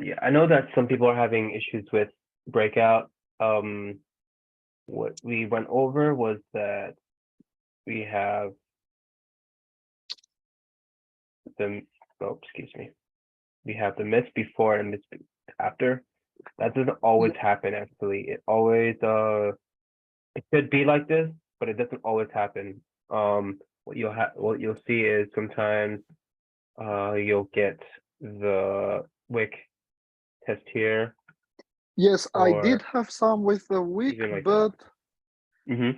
Yeah, I know that some people are having issues with breakout. What we went over was that we have the, oh, excuse me. We have the miss before and miss after. That doesn't always happen actually. It could be like this, but it doesn't always happen. What you'll see is sometimes you'll get the wick test here Yes, I did or have some with the week, even like that. but Hmm.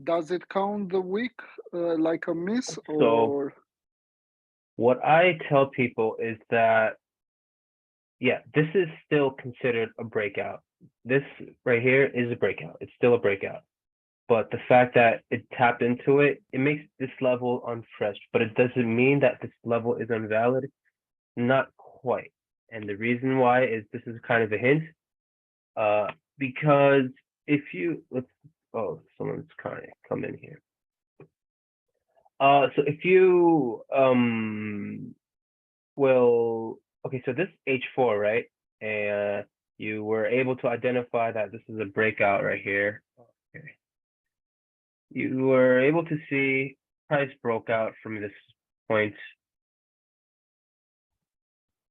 does it count the week like a miss So or? what I tell people is that, yeah, this is still considered a breakout. This right here is a breakout. It's still a breakout. But the fact that it tapped into it, it makes this level unfresh, but it doesn't mean that this level is invalid. Not quite. And the reason why is this is kind of a hint. Because if you let's oh, someone's trying to come in here. So if you will, okay, so this H4, right? And you were able to identify that this is a breakout right here. Okay. You were able to see price broke out from this point,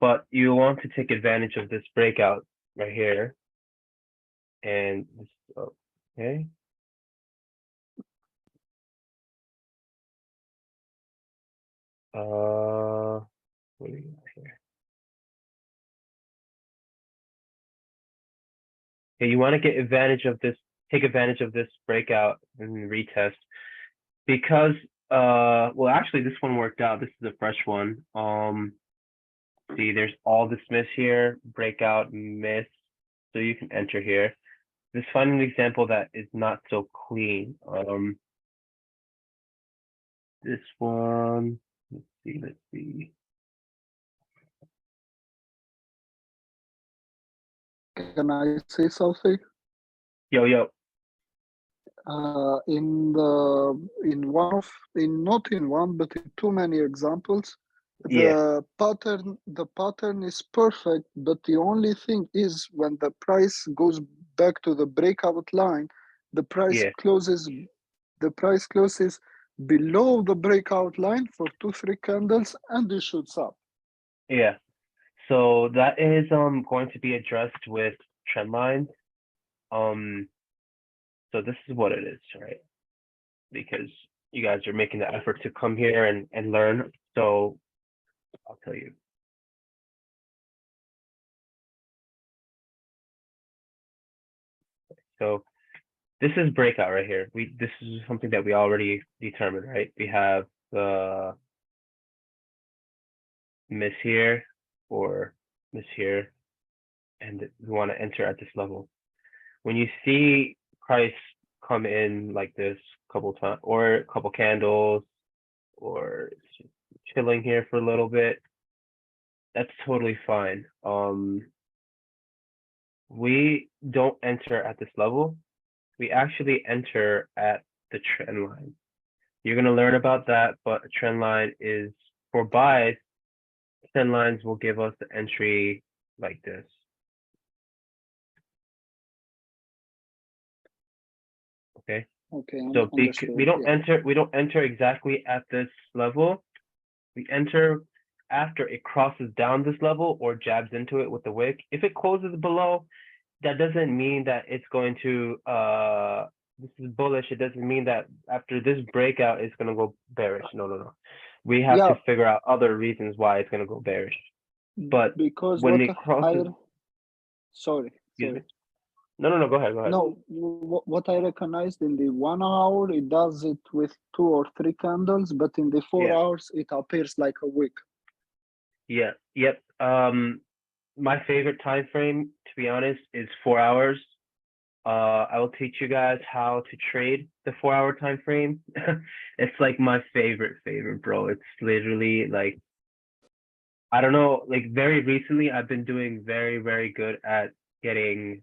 but you want to take advantage of this breakout right here. And this, okay. What do we got here? Okay, you want to get advantage of this, take advantage of this breakout and retest because well actually this one worked out. This is a fresh one. See, there's all this miss here, breakout, miss. So you can enter here. Let's find an example that is not so clean. This one, let's see. Can I say something? Yo. Not in one, but in too many examples, Yeah, the pattern is perfect, but the only thing is when the price goes back to the breakout line, the price yeah, closes the price closes below the breakout line for 2-3 candles and it shoots up. yeah. So that is going to be addressed with trend lines. Um, so this is what it is, right? Because you guys are making the effort to come here and learn. So I'll tell you. So this is breakout right here. This is something that we already determined, right? We have the miss here or miss here, and we want to enter at this level. When you see price come in like this couple times or a couple candles or chilling here for a little bit, that's totally fine. We don't enter at this level. We actually enter at the trend line. You're going to learn about that, but a trend line is for buys. Trend lines will give us the entry like this. Okay. Okay, So understood. Yeah. we don't enter exactly at this level. We enter after it crosses down this level or jabs into it with the wick. If it closes below, that doesn't mean that it's going to this is bullish. It doesn't mean that after this breakout it's gonna go bearish. No. We have Yeah, to figure out other reasons why it's gonna go bearish. But because when what it I crosses, sorry, excuse me. sorry. No, go ahead, go ahead. No, what I recognized in the 1 hour, it does it with 2 or 3 candles, but in the four Yeah, hours, it appears like a wick. yep. My favorite time frame, to be honest, is 4 hours. I will teach you guys how to trade the 4 hour time frame. It's like my favorite, bro. It's literally like I don't know, like very recently I've been doing very good at getting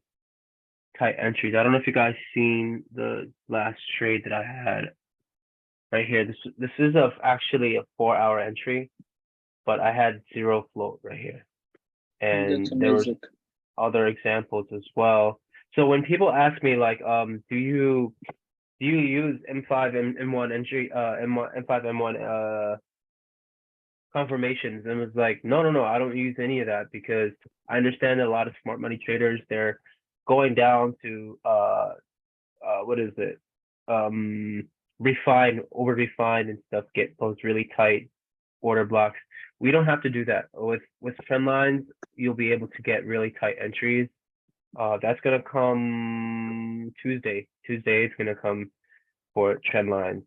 tight entries. I don't know if you guys seen the last trade that I had right here. This is actually a 4 hour entry, but I had zero float right here. and That's there was amazing. other examples as well. So when people ask me like, do you use M5 and M1 entry, M1, M5, M1 confirmations? And it was like, no, I don't use any of that because I understand that a lot of smart money traders, they're going down to what is it? Refine, over refine and stuff, get those really tight order blocks. We don't have to do that. With trend lines, you'll be able to get really tight entries. That's gonna come Tuesday. Tuesday is gonna come for trend lines.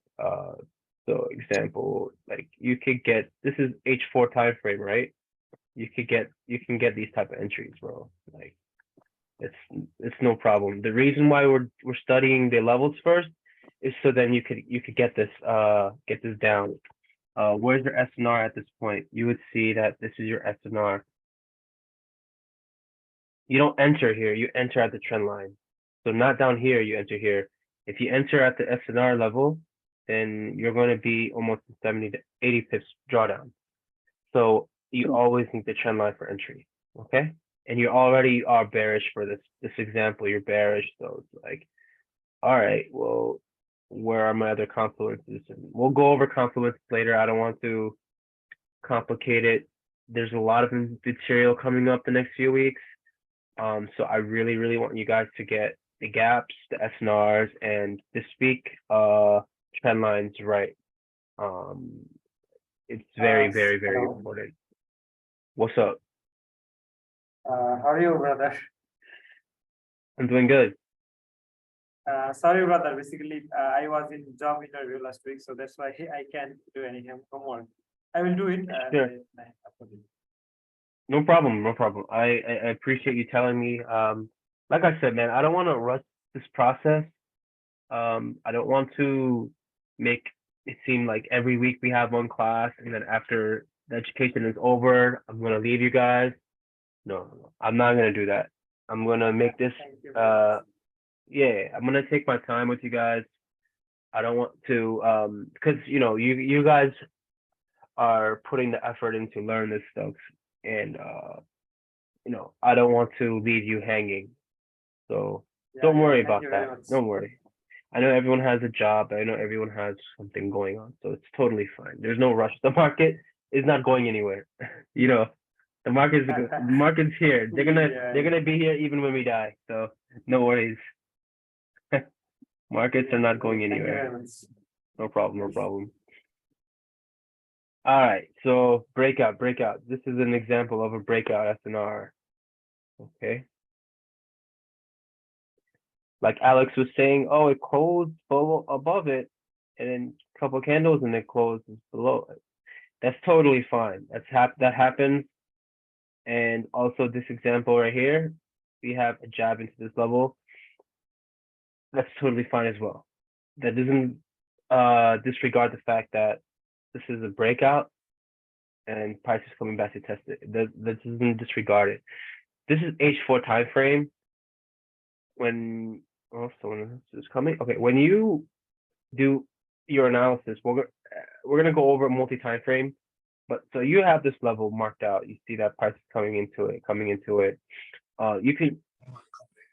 So example, like you could get, this is H4 time frame, right? You can get these type of entries, bro. Like it's no problem. The reason why we're studying the levels first is so then you could get this down. Where's your SNR at this point? You would see that this is your SNR. You don't enter here, you enter at the trend line. So not down here, you enter here. If you enter at the SNR level, then you're going to be almost 70 to 80 pips drawdown. So you True. always need the trend line for entry, okay? And you already are bearish for this example. You're bearish, so it's like, all right, well, where are my other confluences? And we'll go over confluences later. I don't want to complicate it. There's a lot of material coming up the next few weeks. So I really want you guys to get the gaps, the SNRs, and to speak trend lines right. It's very Hello. important. What's up? How are you, brother? I'm doing good. Sorry, brother. Basically, I was in job interview last week, so that's why I can't do any homework. I will do it. Sure. No problem, no problem. I appreciate you telling me. Like I said, man, I don't want to rush this process. I don't want to make it seem like every week we have one class and then after the education is over, I'm gonna leave you guys. No, I'm not gonna do that. I'm gonna make this Thank you. yeah, I'm gonna take my time with you guys. I don't want to because you guys are putting the effort in to learn this stuff and I don't want to leave you hanging. So don't worry Thank about you very that. much. Don't worry. I know everyone has a job. I know everyone has something going on. So it's totally fine. There's no rush. The market is not going anywhere. The market's here. They're gonna be here even when we die. So no worries. Markets are not going Thank you anywhere. very much. No problem, no problem. All right, so breakout. This is an example of a breakout SNR. Okay. Like Alex was saying, oh, it closed above it, and then a couple of candles, and it closes below it. That's totally fine. That happens. And also this example right here, we have a jab into this level. That's totally fine as well. That doesn't disregard the fact that this is a breakout and price is coming back to test it. That doesn't disregard it. This is H4 time frame. When someone else is coming. Okay, when you do your analysis, we're gonna go over multi-time frame. But so you have this level marked out. You see that price is coming into it. You can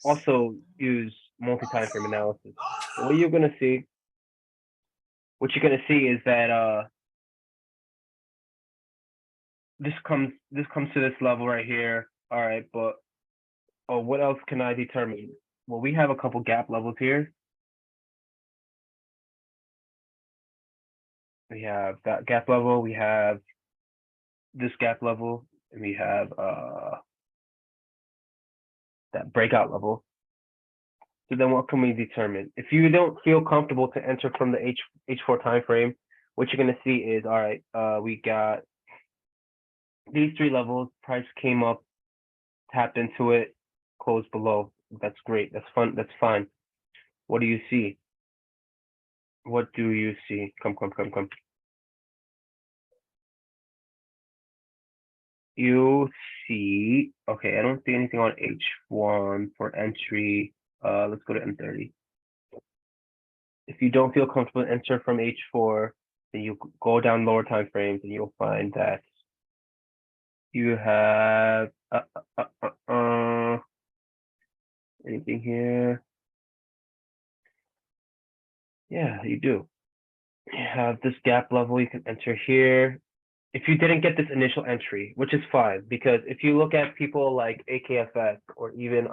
also use multi-time frame analysis. So what you're gonna see is that this comes to this level right here. All right, but what else can I determine? Well, we have a couple gap levels here. We have that gap level, we have this gap level, and we have that breakout level. So then what can we determine? If you don't feel comfortable to enter from the H4 time frame, what you're gonna see is, all right, we got these three levels, price came up, tapped into it, closed below. That's great. That's fun. That's fine. What do you see? What do you see? Come. You see, okay, I don't see anything on H1 for entry. Let's go to M30. If you don't feel comfortable enter from H4, then you go down lower time frames and you'll find that you have anything here? Yeah, you do. You have this gap level you can enter here. If you didn't get this initial entry, which is fine, because if you look at people like AKFX or even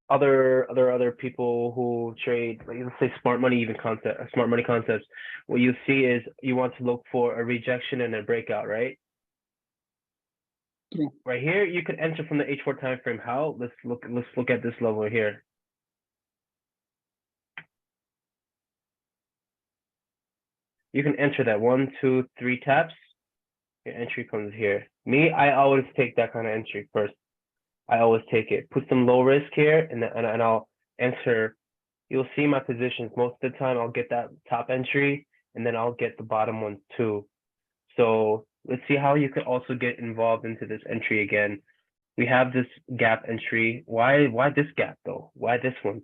other people who trade, like, let's say smart money, even smart money concepts, what you see is you want to look for a rejection and a breakout, right? True. Right here, you could enter from the H4 time frame. How? Let's look at this level here. You can enter that 1, 2, 3 taps. Your entry comes here. Me, I always take that kind of entry first. I always take it. Put some low risk here, and I'll enter. You'll see my positions. Most of the time, I'll get that top entry, and then I'll get the bottom one too. So let's see how you could also get involved into this entry again. We have this gap entry. Why this gap though? Why this one?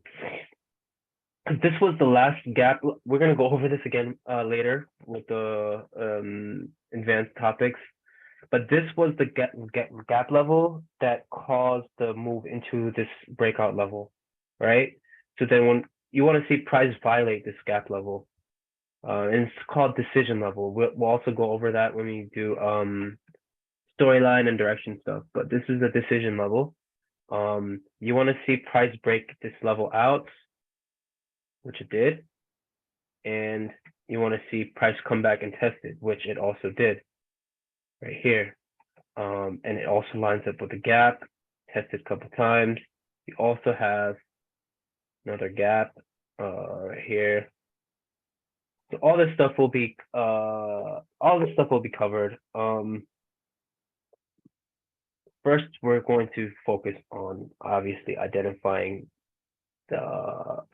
This was the last gap. We're gonna go over this again later with the advanced topics, but this was the gap level that caused the move into this breakout level, right? So then when you want to see price violate this gap level, and it's called decision level. We'll also go over that when we do storyline and direction stuff, but this is the decision level. You want to see price break this level out, which it did, and you want to see price come back and test it, which it also did right here. And it also lines up with the gap, tested a couple times. You also have another gap right here. So all this stuff will be covered. First, we're going to focus on obviously identifying the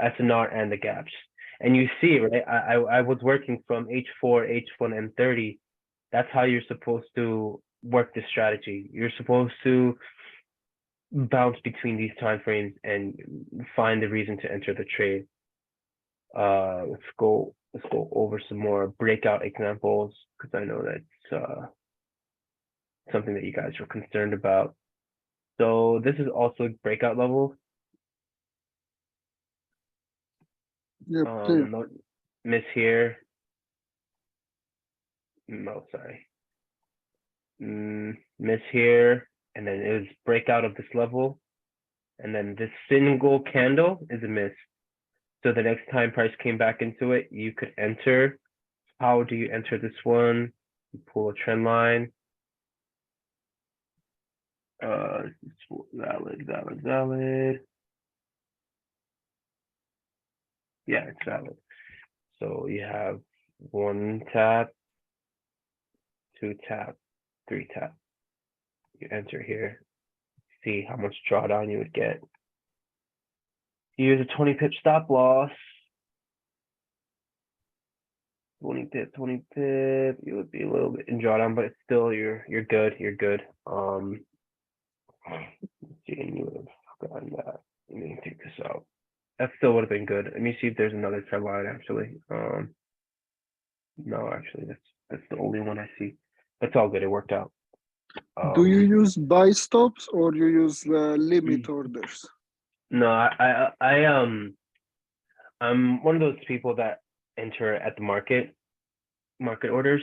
SNR and the gaps. And you see, right, I was working from H4, H1, and 30. That's how you're supposed to work this strategy. You're supposed to bounce between these time frames and find the reason to enter the trade. Let's go over some more breakout examples, because I know that's something that you guys were concerned about. So this is also breakout level. Yep, clear. No, miss here. No, sorry. Miss here, and then it was breakout of this level, and then this single candle is a miss. So the next time price came back into it, you could enter. How do you enter this one? You pull a trend line. Valid. Yeah, it's valid. So you have 1 tap, 2 tap, 3 tap. You enter here, see how much drawdown you would get. Use a 20 pip stop loss. 20 pip, you would be a little bit in drawdown, but it's still you're good. Let's see, and you would have gotten that. Let me take this out. That still would have been good. Let me see if there's another trend line actually. No, actually that's the only one I see. That's all good. It worked out. Do you use buy stops or you use limit orders? No, I'm one of those people that enter at the market orders.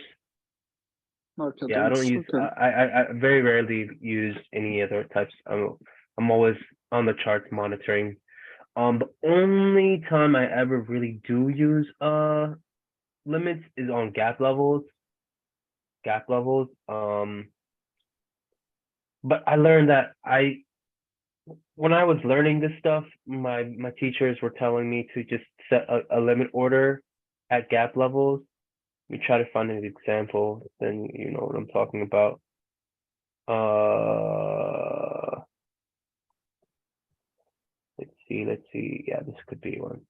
Market Yeah, I don't orders, use. okay. I very rarely use any other types. I'm always on the charts monitoring. The only time I ever really do use limits is on gap levels. But I learned that when I was learning this stuff, my teachers were telling me to just set a limit order at gap levels. Let me try to find an example, then you know what I'm talking about. Let's see. Yeah, this could be one.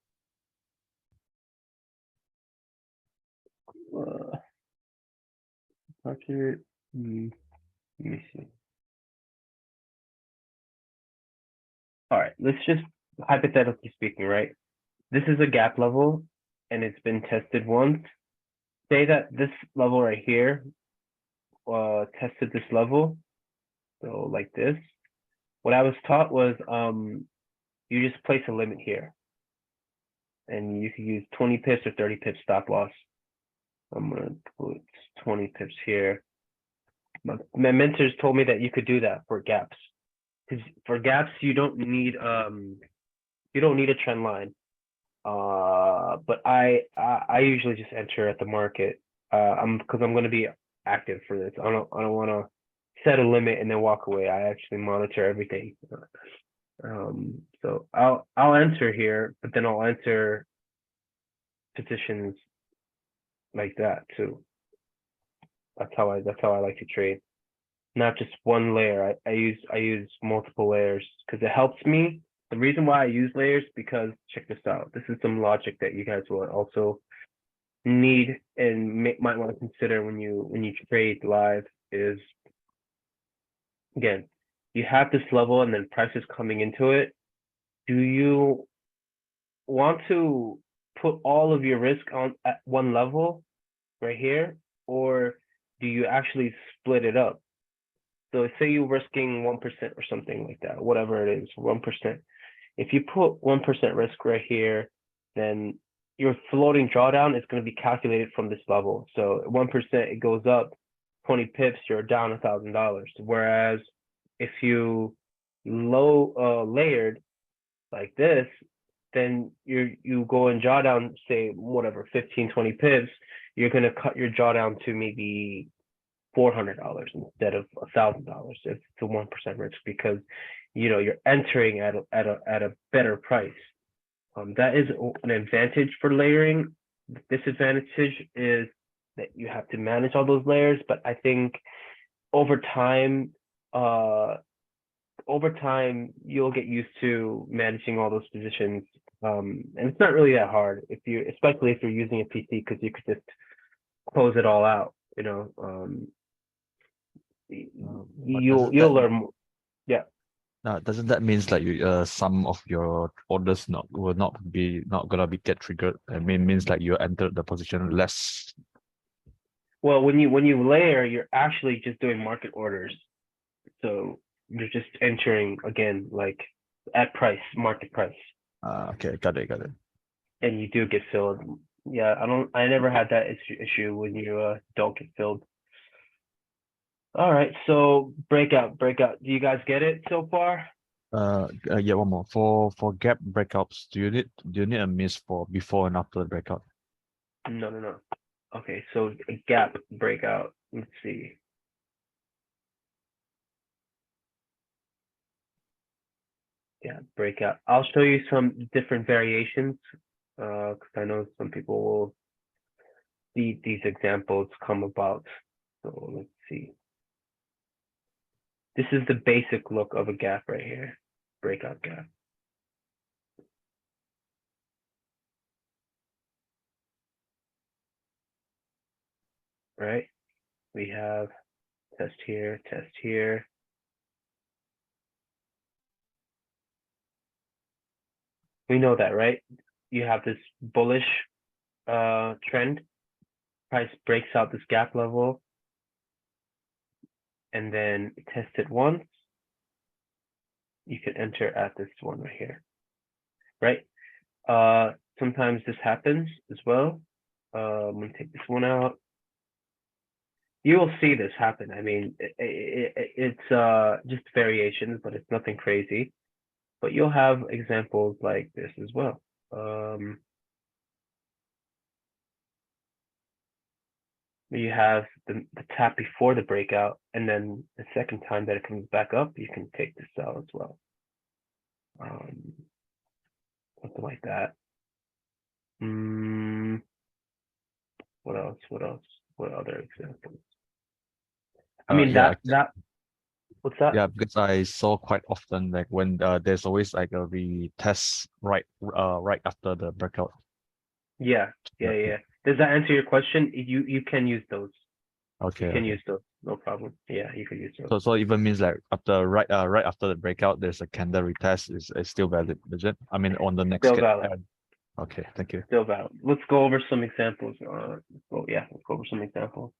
Let me see. All right, let's just hypothetically speaking, right? This is a gap level and it's been tested once. Say that this level right here tested this level. So like this. What I was taught was you just place a limit here. And you can use 20 pips or 30 pips stop loss. I'm gonna put 20 pips here. My mentors told me that you could do that for gaps. Because for gaps you don't need a trend line. But I usually just enter at the market. Because I'm gonna be active for this. I don't wanna set a limit and then walk away. I actually monitor everything. So I'll enter here, but then I'll enter positions like that too. That's how I like to trade. Not just one layer. I use multiple layers because it helps me. The reason why I use layers because check this out. This is some logic that you guys will also need and might want to consider when you trade live is again, you have this level and then prices coming into it. Do you want to put all of your risk on at one level right here, or do you actually split it up? So say you're risking 1% or something like that, whatever it is, 1%. If you put 1% risk right here, then your floating drawdown is going to be calculated from this level. So 1%, it goes up 20 pips, you're down $1,000. Whereas if you layered like this, then you go and draw down, say whatever, 15, 20 pips, you're going to cut your drawdown to maybe $400 instead of $1,000 if it's a 1% risk because you're entering at a better price. That is an advantage for layering. The disadvantage is that you have to manage all those layers, but I think over time you'll get used to managing all those positions. And it's not really that hard especially if you're using a PC because you could just close it all out, you'll learn more. Yeah. Now, doesn't that means like some of your orders will not gonna be get triggered? I mean, means like you entered the position less. Well, when you layer, you're actually just doing market orders. So you're just entering again, like at price, market price. Okay, got it. And you do get filled. Yeah, I never had that issue when you don't get filled. All right, so breakout. Do you guys get it so far? Yeah, one more. For gap breakouts, do you need a miss for before and after the breakout? No. Okay, so a gap breakout. Let's see. Yeah, breakout. I'll show you some different variations because I know some people will see these examples come about. So let's see. This is the basic look of a gap right here, breakout gap. Right? We have test here, test here. We know that, right? You have this bullish trend. Price breaks out this gap level and then test it once. You can enter at this one right here, right? Sometimes this happens as well. I'm gonna take this one out. You will see this happen. I mean, it's just variations, but it's nothing crazy. But you'll have examples like this as well. You have the tap before the breakout, and then the second time that it comes back up, you can take this out as well. Something like that. What else? What other examples? I mean, that what's that? Yeah, because I saw quite often like when there's always like a retest right after the breakout. Yeah. Does that answer your question? You can use those. Okay. You can use those, no problem. Yeah, you can use those. So even means like after right after the breakout, there's a candle retest is still valid, is it? I mean on the next. Still valid. Okay, thank you. Still valid. Let's go over some examples. Let's go over some examples.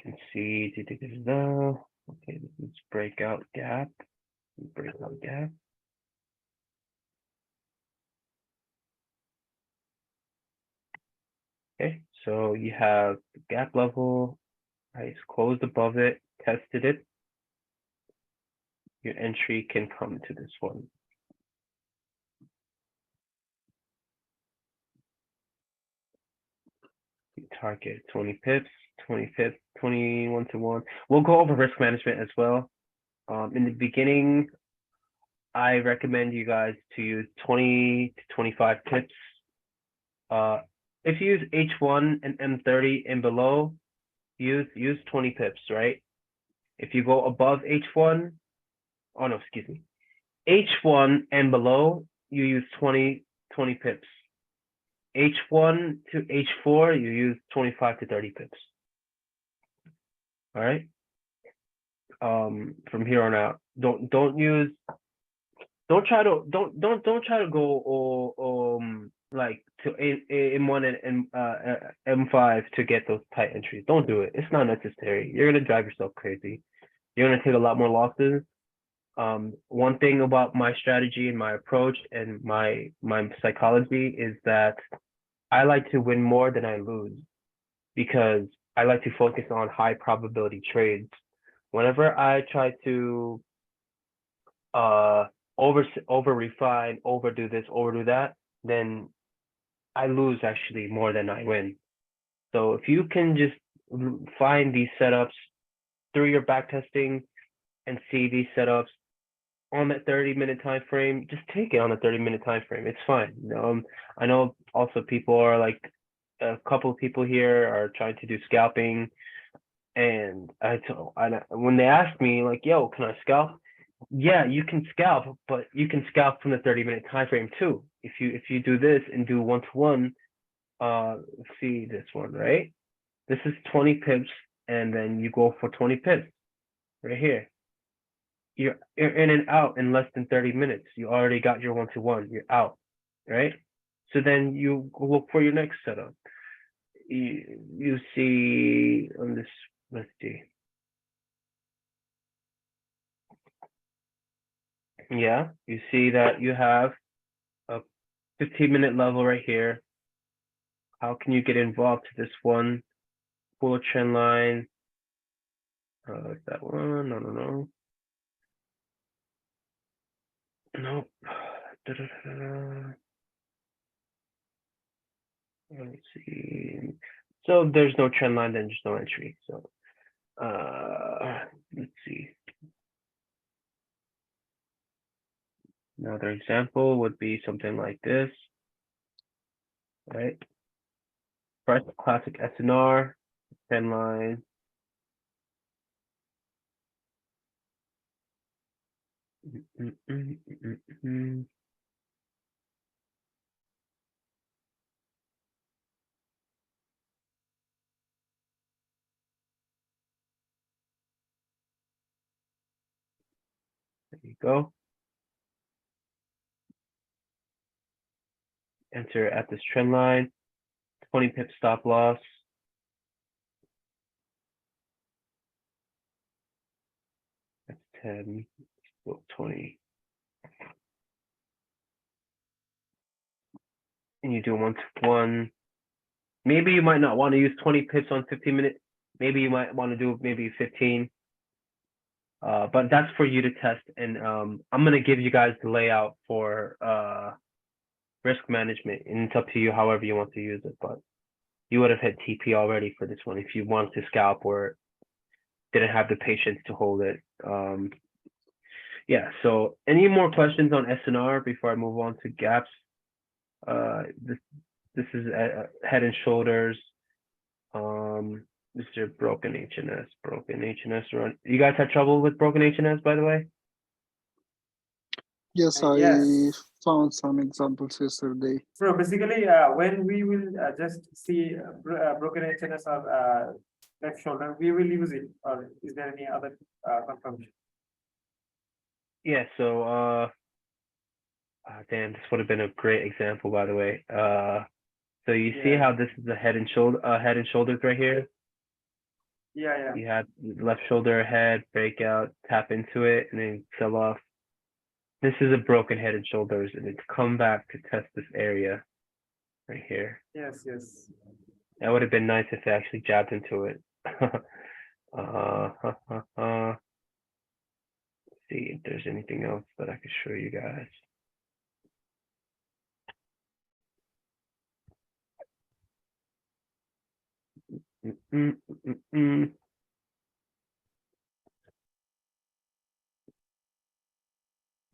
can see, okay, this is breakout gap, breakout gap. Okay, so you have the gap level, price closed above it, tested it. Your entry can come to this one. You target 20 pips, 20 pips, 21 to 1. We'll go over risk management as well. In the beginning, I recommend you guys to use 20 to 25 pips. If you use H1 and M30 and below, use 20 pips, right? If you go above H1, oh no, excuse me. H1 and below, you use 20 pips. H1 to H4, you use 25 to 30 pips. All right. From here on out, don't try to go like to M1 and M5 to get those tight entries. Don't do it. It's not necessary. You're gonna drive yourself crazy. You're gonna take a lot more losses. One thing about my strategy and my approach and my psychology is that I like to win more than I lose, because I like to focus on high probability trades. Whenever I try to over refine, overdo this, overdo that, then I lose actually more than I win. So if you can just find these setups through your back testing and see these setups on that 30-minute time frame, just take it on a 30-minute time frame. It's fine. I know also people are like, a couple of people here are trying to do scalping, and when they ask me like, yo, can I scalp? Yeah, you can scalp, but you can scalp from the 30-minute time frame too. If you do this and do 1-to-1, see this one, right? This is 20 pips, and then you go for 20 pips right here. You're in and out in less than 30 minutes. You already got your 1-to-1. You're out, right? So then you look for your next setup. You see on this, let's see. Yeah, you see that you have a 15-minute level right here. How can you get involved to this one? Pull a trend line. That one? No. Nope. Let me see. So if there's no trend line, then there's no entry. So let's see. Another example would be something like this, right? First, classic SNR, trend line. There you go. Enter at this trend line, 20 pip stop loss. That's 10, 20. And you do 1-to-1. Maybe you might not want to use 20 pips on 15 minutes. Maybe you might want to do maybe 15. But that's for you to test. And I'm going to give you guys the layout for risk management, and it's up to you however you want to use it. But you would have hit TP already for this one if you wanted to scalp or didn't have the patience to hold it. Yeah, so any more questions on SNR before I move on to gaps? This is Head and Shoulders. This is broken HNS run. You guys had trouble with broken HNS, by the way? Yes, I Yes. found some examples yesterday. So basically, when we will just see broken HNS or left shoulder, we will use it. Or is there any other confirmation? Yeah, so damn, this would have been a great example, by the way. So you see Yeah. how this is the head and shoulders right here? Yeah. You had left shoulder ahead, breakout, tap into it, and then sell off. This is a broken head and shoulders, and it's come back to test this area right here. Yes. That would have been nice if they actually jabbed into it. See if there's anything else that I could show you guys.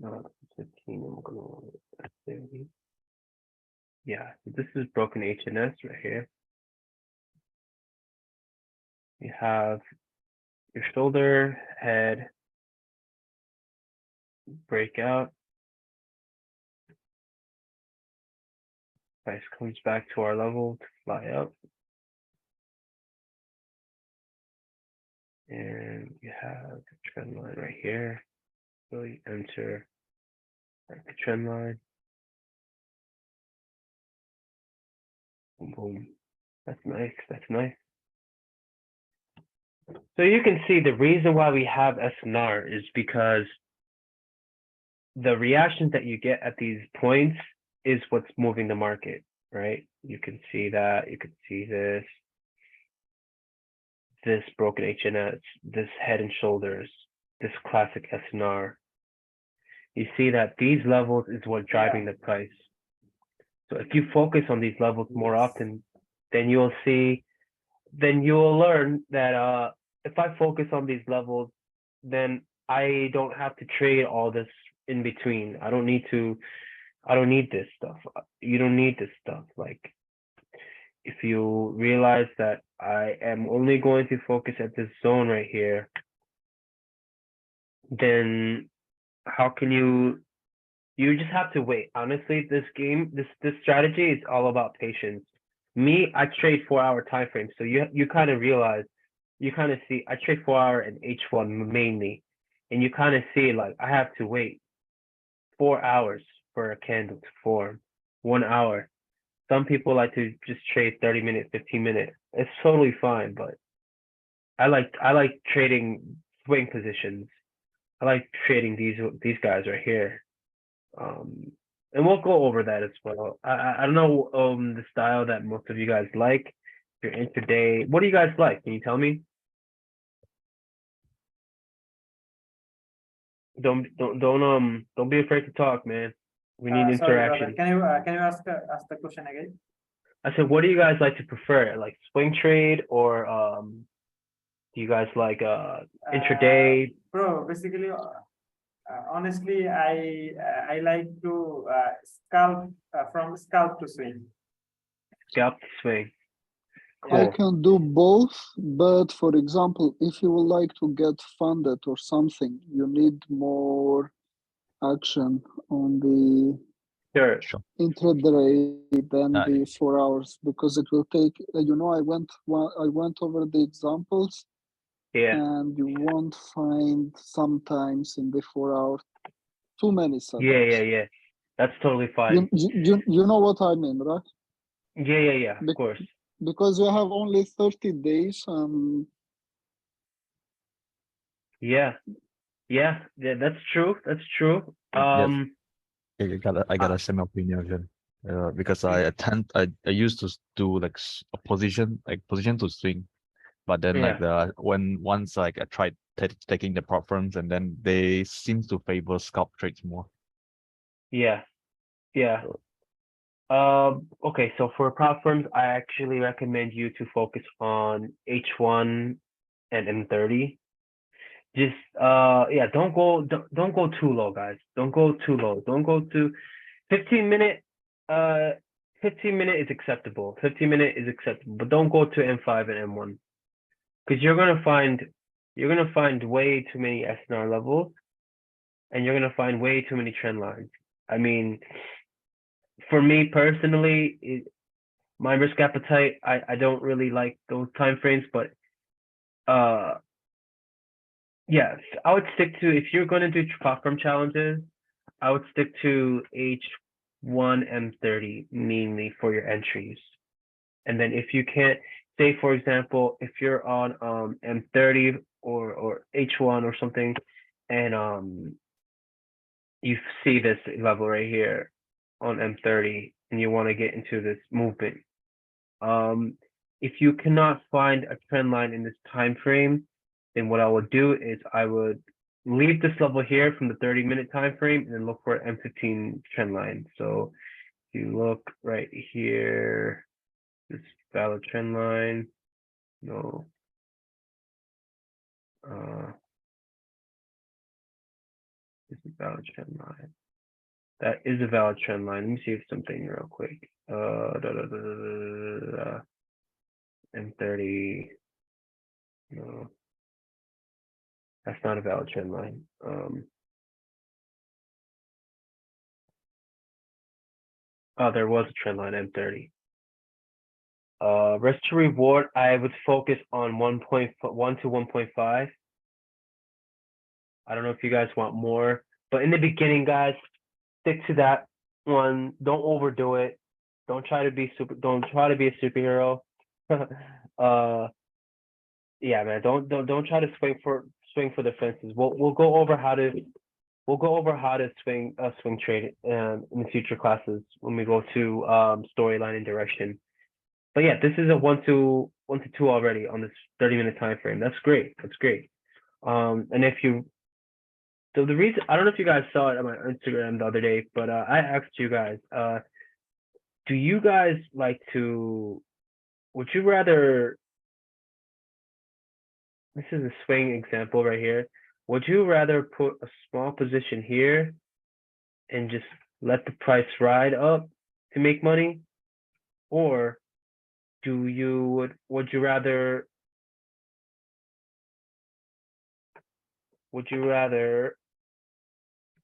No, 15, I'm gonna 30. Yeah, so this is broken HNS right here. You have your shoulder, head, breakout. Price comes back to our level to fly up. And you have the trend line right here. So you enter like the trend line. Boom, boom. That's nice. That's nice. So you can see the reason why we have SNR is because the reactions that you get at these points is what's moving the market, right? You can see that. You can see this broken HNS, this head and shoulders, this classic SNR. You see that these levels is what driving the price. So if you focus on these levels more Yes. often, then you'll learn that if I focus on these levels, then I don't have to trade all this in between. I don't need this stuff. You don't need this stuff. Like, if you realize that I am only going to focus at this zone right here, then how can you just have to wait. Honestly, this strategy is all about patience. Me, I trade 4-hour time frame. So you kind of realize, you kind of see I trade 4-hour and H1 mainly. And you kind of see like I have to wait 4 hours for a candle to form. 1 hour. Some people like to just trade 30 minutes, 15 minutes. It's totally fine, but I like trading swing positions. I like trading these guys right here. And we'll go over that as well. I don't know the style that most of you guys like. Your intraday. What do you guys like? Can you tell me? Don't be afraid to talk, man. We need Sorry, brother. interaction. Can you ask the question again? I said, what do you guys like to prefer? Like swing trade or do you guys like intraday? Bro, basically, honestly, I like to scalp from scalp to swing. Scalp to swing. I Cool. can do both, but for example, if you would like to get funded or something, you need more action on the Sure. intraday than Uh, the 4 hours because it will take. I went over the examples, Yeah. and you won't find sometimes in the 4 hour too many setups. Yeah. That's totally fine. You know what I mean, right? Yeah. Of course. Because you have only 30 days and Yeah. That's true. That's true. Yes. I got uh, a same opinion again. Because I used to do like a position to swing, but then like once like I tried taking the prop firms, and then they seem to favor scalp trades more. Yeah. Okay, so for prop firms, I actually recommend you to focus on H1 and M30. Just don't go too low, guys. Don't go too low. Don't go to 15-minute. 15-minute is acceptable. 15-minute is acceptable, but don't go to M5 and M1 because you're gonna find way too many SNR levels, and you're gonna find way too many trend lines. I mean, for me personally, my risk appetite, I don't really like those time frames, but yes, I would stick to, if you're going to do platform challenges, I would stick to H1 M30 mainly for your entries. And then if you can't, say for example, if you're on M30 or H1 or something, and you see this level right here on M30 and you want to get into this movement. If you cannot find a trend line in this time frame, then what I would do is I would leave this level here from the 30-minute time frame and then look for an M15 trend line. So if you look right here, this valid trend line, no. This is a valid trend line. That is a valid trend line. Let me see if something real quick. M30. No, that's not a valid trend line. Oh, there was a trend line M30. Risk to reward, I would focus on 1.1 to 1.5. I don't know if you guys want more, but in the beginning, guys, stick to that one. Don't overdo it. Don't try to be a superhero. Yeah, man, don't try to swing for the fences. We'll go over how to swing trade in the future classes when we go to storyline and direction. But yeah, this is a 1 to 2 already on this 30-minute time frame. That's great. That's great. And if you so the reason, I don't know if you guys saw it on my Instagram the other day, but I asked you guys, do you guys like to, would you rather, this is a swing example right here. Would you rather put a small position here and just let the price ride up to make money? Or would you rather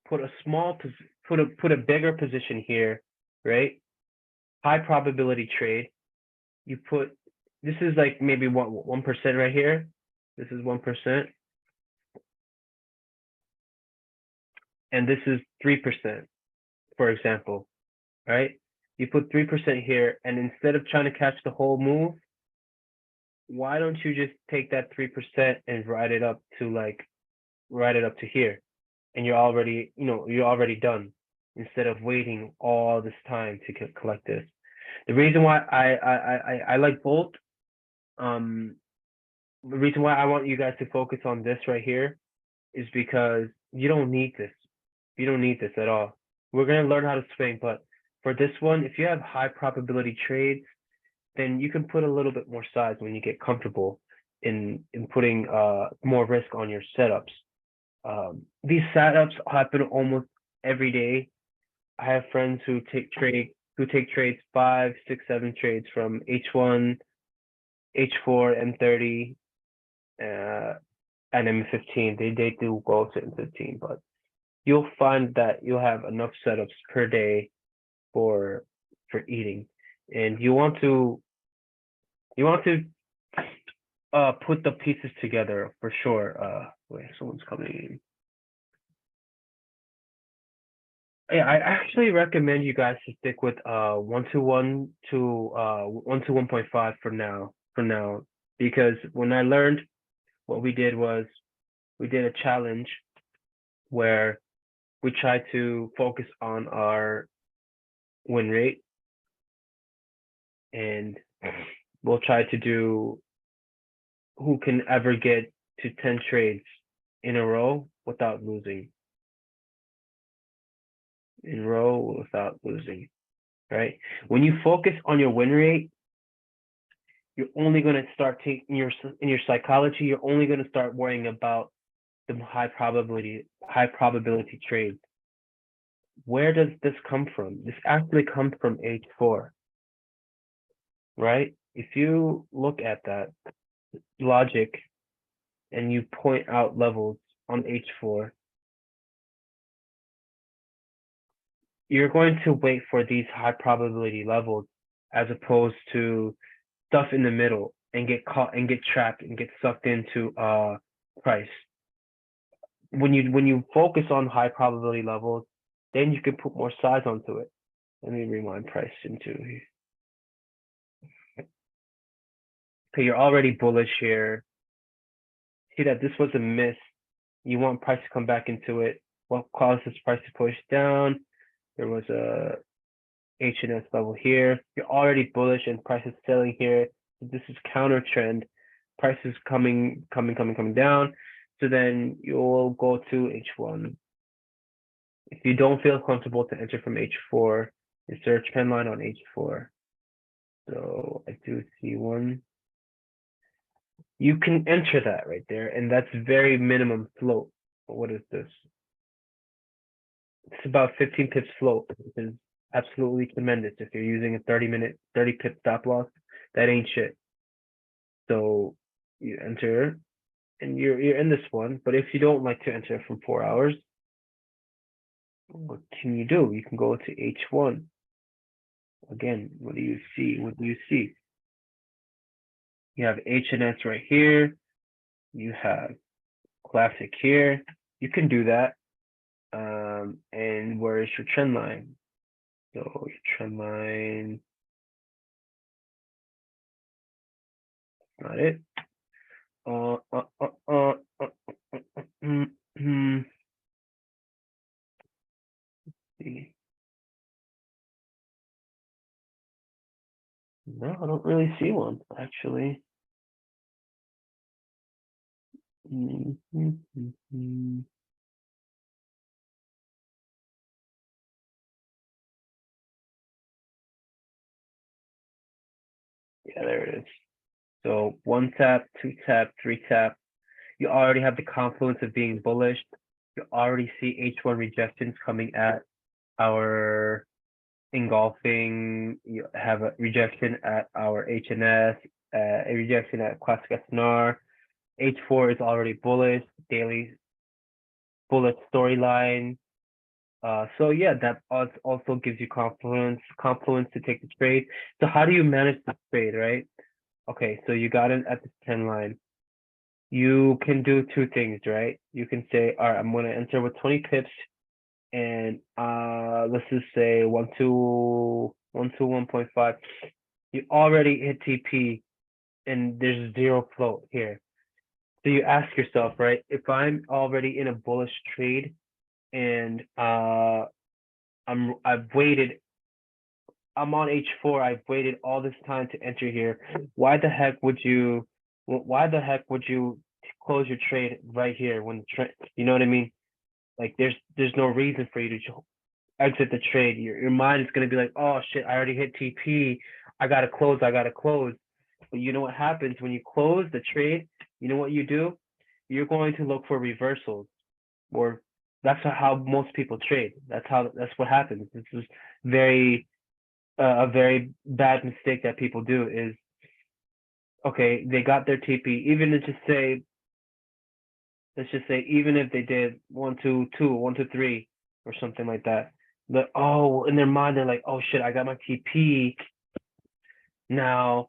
put a small, put a bigger position here, right? High probability trade. You put, this is like maybe 1% right here. This is 1%. And this is 3%, for example, right? You put 3% here, and instead of trying to catch the whole move, why don't you just take that 3% and ride it up to here? And you're already, you're already done, instead of waiting all this time to collect this. The reason why I like both, the reason why I want you guys to focus on this right here is because you don't need this. You don't need this at all. We're going to learn how to swing, but for this one, if you have high probability trades, then you can put a little bit more size when you get comfortable in putting more risk on your setups. These setups happen almost every day. I have friends who take trades 5, 6, 7 trades from H1, H4, M30, and M15. They do go to M15, but you'll find that you'll have enough setups per day for eating, and you want to put the pieces together for sure. Wait, someone's coming in. Yeah, I actually recommend you guys to stick with 1 to 1 to 1 to 1.5 for now, because when I learned, what we did was we did a challenge where we tried to focus on our win rate, and we'll try to do who can ever get to 10 trades in a row without losing. Right? When you focus on your win rate, you're only going to start taking in your psychology, you're only going to start worrying about the high probability trades. Where does this come from? This actually comes from H4, right? If you look at that logic and you point out levels on H4, you're going to wait for these high probability levels as opposed to stuff in the middle and get caught and get trapped and get sucked into price. When you focus on high probability levels, then you can put more size onto it. Let me rewind price into here. Okay, you're already bullish here. See that this was a miss. You want price to come back into it. What caused this price to push down? There was a HNS level here. You're already bullish and price is selling here. This is counter trend. Price is coming down. So then you'll go to H1. If you don't feel comfortable to enter from H4, is there a trend line on H4? So I do see one. You can enter that right there, and that's very minimum float. What is this? It's about 15 pips float, which is absolutely tremendous. If you're using a 30 pip stop loss, that ain't shit. So you enter, and you're in this one. But if you don't like to enter from 4 hours, what can you do? You can go to H1. Again, what do you see? What do you see? You have HNS right here. You have classic here. You can do that. And where is your trend line? So your trend line, not it. See. No, I don't really see one actually. Yeah, there it is. So 1 tap, 2 tap, 3 tap. You already have the confluence of being bullish. You already see H1 rejections coming at our engulfing. You have a rejection at our HNS, a rejection at classic SNR. H4 is already bullish, daily bullish storyline. So yeah, that also gives you confluence to take the trade. So how do you manage the trade, right? Okay, so you got it at the 10 line. You can do two things, right? You can say, all right, I'm going to enter with 20 pips, and let's just say 1 to 1.5. You already hit TP, and there's zero float here. So you ask yourself, right? If I'm already in a bullish trade, and I've waited. I'm on H4. I've waited all this time to enter here. Why the heck would you? Why the heck would you close your trade right here when the trade? You know what I mean? Like there's no reason for you to exit the trade. Your mind is gonna be like, oh shit, I already hit TP. I gotta close. But you know what happens when you close the trade? You know what you do? You're going to look for reversals, or that's how most people trade. That's what happens. This is a very bad mistake that people do is, okay, they got their TP, even let's just say even if they did 1 2 2 1 2 3 or something like that, but in their mind they're like, oh shit, I got my TP. Now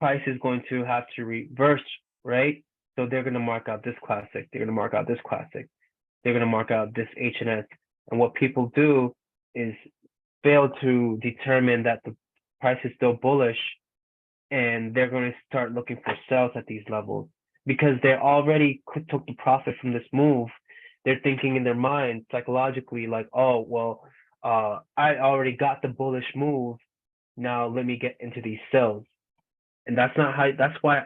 price is going to have to reverse, right? So they're going to mark out this classic, they're going to mark out this classic, they're going to mark out this HNS. And what people do is fail to determine that the price is still bullish, and they're going to start looking for sells at these levels because they already took the profit from this move. They're thinking in their mind psychologically like, oh, well, I already got the bullish move. Now let me get into these sells. And that's not how,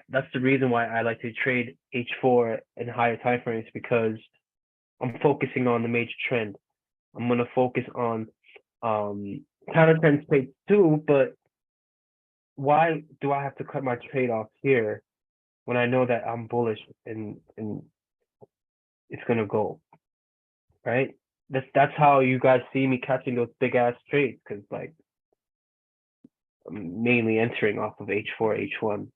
that's the reason why I like to trade H4 in higher time frames, because I'm focusing on the major trend. I'm going to focus on counter trend trades too, but why do I have to cut my trade off here when I know that I'm bullish and it's gonna go, right? That's how you guys see me catching those big ass trades, because like I'm mainly entering off of H4, H1.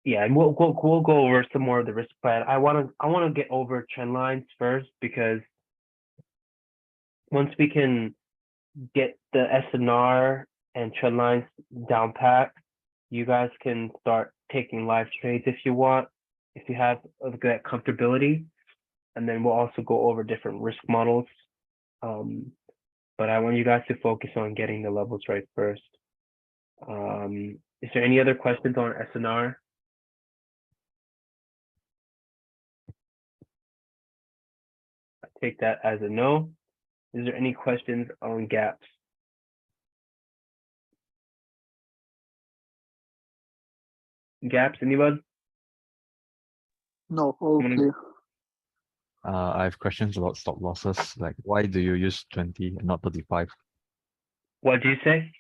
Yeah, and we'll go over some more of the risk plan. I wanna get over trend lines first, because once we can get the SNR and trend lines down pat, you guys can start taking live trades if you want, if you have that comfortability. And then we'll also go over different risk models. But I want you guys to focus on getting the levels right first. Is there any other questions on SNR? I take that as a no. Is there any questions on gaps? Gaps, anyone? No, all Mm. clear. I have questions about stop losses. Like, why do you use 20 and not 35? What do you say?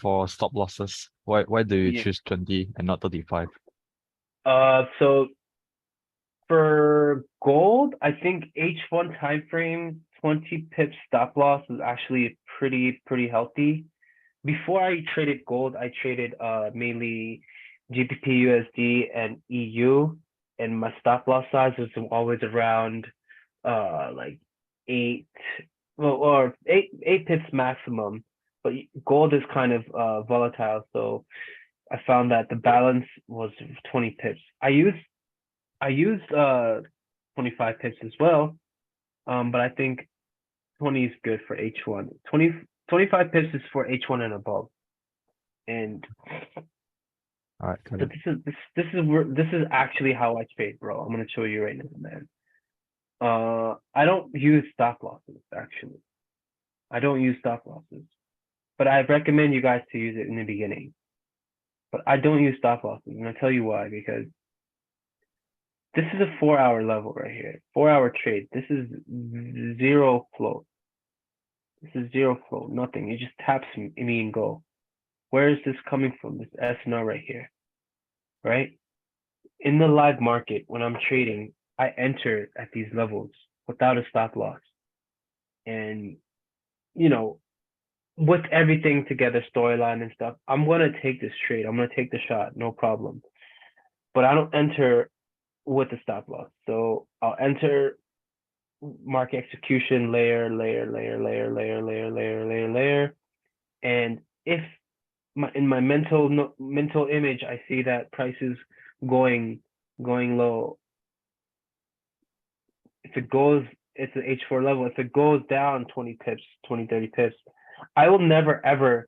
For stop losses, why do you Yeah. choose 20 and not 35? So for gold, I think H1 time frame 20 pips stop loss is actually pretty healthy. Before I traded gold, I traded mainly GBP USD and EU, and my stop loss size was always around like 8, well, or 8 pips maximum. But gold is kind of volatile, so I found that the balance was 20 pips. I used 25 pips as well, but I think 20 is good for H1. 25 pips is for H1 and above. And All right, got so it. this is actually how I trade, bro. I'm gonna show you right now, man. I don't use stop losses actually. I don't use stop losses, but I recommend you guys to use it in the beginning. But I don't use stop losses, and I'll tell you why. Because this is a 4-hour level right here, 4-hour trade. This is zero flow. This is zero flow, nothing. It just taps me and go. Where is this coming from? This SNR right here, right? In the live market, when I'm trading, I enter at these levels without a stop loss. And, you know, with everything together, storyline and stuff, I'm going to take this trade. I'm going to take the shot, no problem. But I don't enter with the stop loss. So I'll enter market execution layer. And if in my mental image, I see that prices going low. If it goes, it's an H4 level. If it goes down 20 pips, 20, 30 pips, I will never ever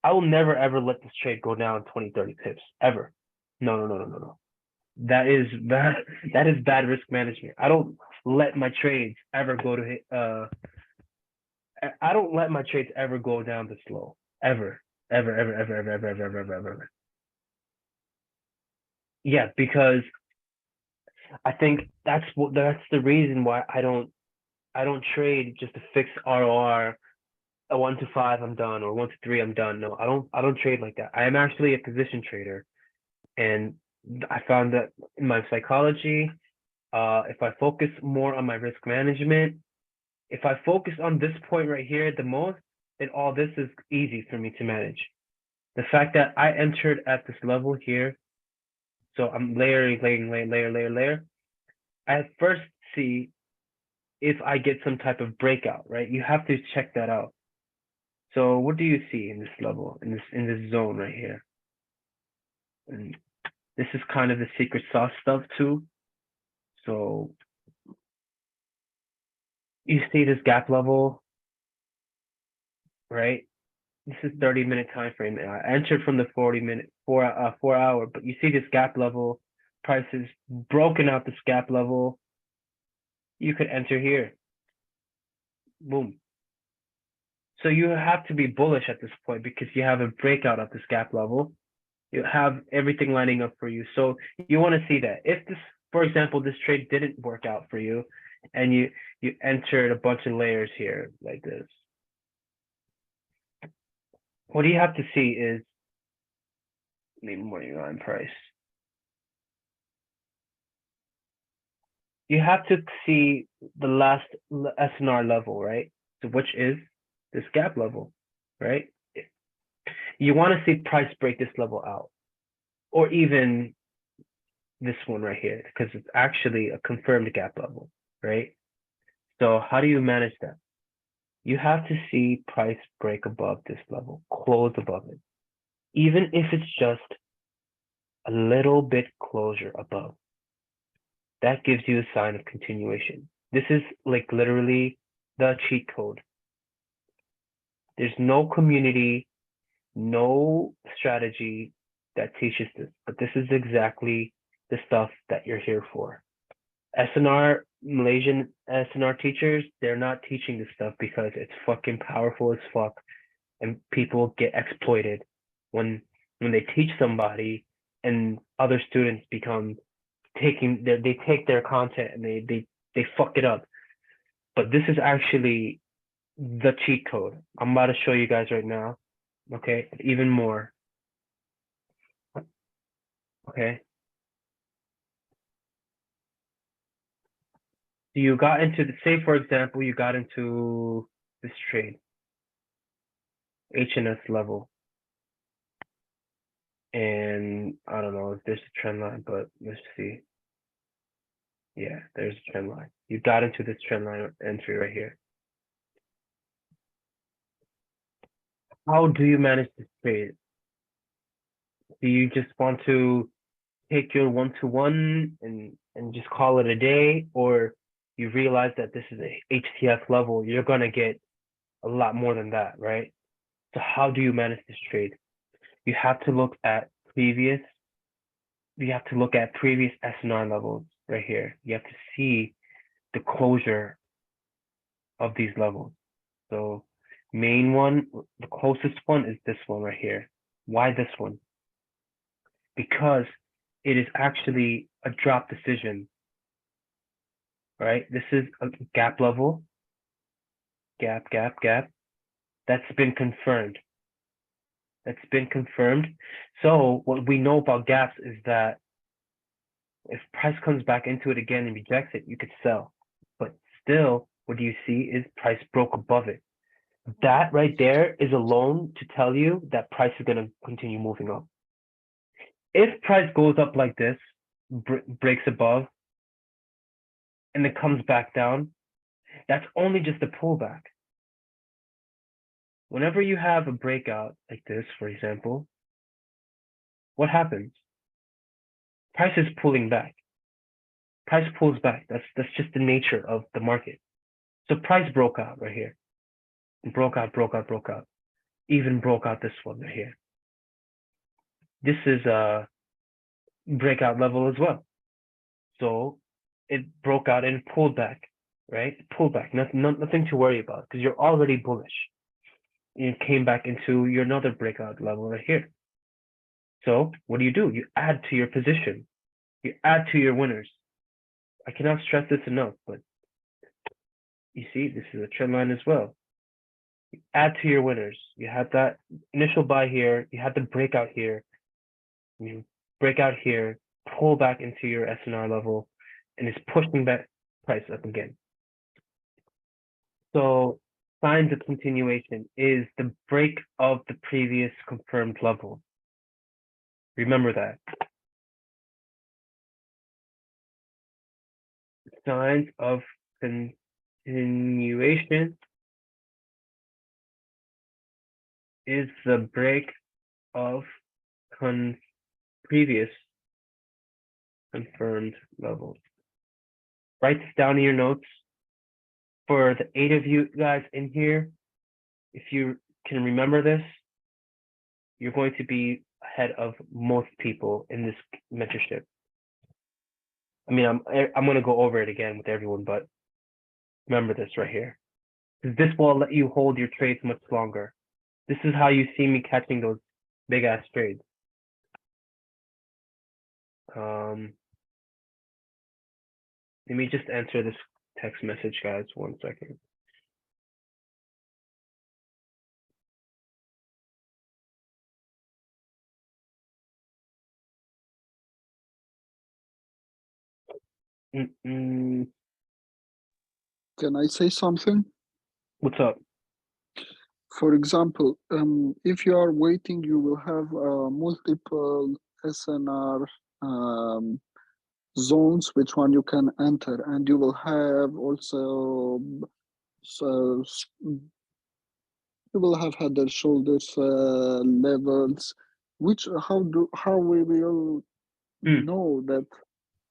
let this trade go down 20, 30 pips ever. No. That is bad. That is bad risk management. I don't let my trades ever go to hit. I don't let my trades ever go down this low. Ever. Yeah, because I think that's the reason why I don't trade just a fixed ROR. A 1 to 5, I'm done, or 1 to 3, I'm done. No, I don't trade like that. I am actually a position trader, and I found that in my psychology, if I focus more on my risk management, if I focus on this point right here the most, then all this is easy for me to manage. The fact that I entered at this level here, so I'm layering, layer. I first see if I get some type of breakout, right? You have to check that out. So what do you see in this level, in this zone right here? And this is kind of the secret sauce stuff too. So you see this gap level, right? This is 30-minute time frame. I entered from the 4 hour, but you see this gap level, prices broken out this gap level. You could enter here. Boom. So you have to be bullish at this point because you have a breakout of this gap level. You have everything lining up for you. So you want to see that. If this, for example, this trade didn't work out for you and you entered a bunch of layers here like this, what you have to see is maybe morning line price. You have to see the last SNR level, right? So which is this gap level, right? You want to see price break this level out, or even this one right here, because it's actually a confirmed gap level, right? So how do you manage that? You have to see price break above this level, close above it, even if it's just a little bit closure above. That gives you a sign of continuation. This is like literally the cheat code. There's no community, no strategy that teaches this, but this is exactly the stuff that you're here for. SNR, Malaysian SNR teachers, they're not teaching this stuff because it's fucking powerful as fuck and people get exploited when they teach somebody and other students become they take their content and they fuck it up. But this is actually the cheat code. I'm about to show you guys right now. Okay, even more. Okay. You got into the, say for example, you got into this trade, HNS level. And I don't know if there's a trend line, but let's see. Yeah, there's a trend line. You got into this trend line entry right here. How do you manage this trade? Do you just want to take your 1-to-1 and just call it a day, or you realize that this is a HTF level, you're gonna get a lot more than that, right? So how do you manage this trade? You have to look at previous SNR levels right here. You have to see the closure of these levels. So main one, the closest one is this one right here. Why this one? Because it is actually a drop decision, right? This is a gap level, gap. That's been confirmed. So what we know about gaps is that if price comes back into it again and rejects it, you could sell. But still, what you see is price broke above it. That right there is alone to tell you that price is going to continue moving up. If price goes up like this, breaks above, and then comes back down, that's only just a pullback. Whenever you have a breakout like this, for example, what happens? Price is pulling back. Price pulls back. That's just the nature of the market. So price broke out right here. Broke out. Even broke out this one right here. This is a breakout level as well. So it broke out and pulled back, right? Pulled back. Nothing to worry about because you're already bullish. You came back into your another breakout level right here. So what do? You add to your position. You add to your winners. I cannot stress this enough, but you see, this is a trend line as well. You add to your winners. You had that initial buy here. You had the breakout here. You break out here, pull back into your SNR level, and it's pushing that price up again. So signs of continuation is the break of the previous confirmed level. Remember that. Signs of continuation is the break of previous confirmed levels. Write this down in your notes. For the 8 of you guys in here, if you can remember this, you're going to be ahead of most people in this mentorship. I mean, I'm going to go over it again with everyone, but remember this right here. This will let you hold your trades much longer. This is how you see me catching those big ass trades. Let me just answer this text message, guys. 1 second. Can I say something? What's up? For example, if you are waiting, you will have multiple SNR zones, which one you can enter, and you will have also you will have head and shoulders levels. How we will know that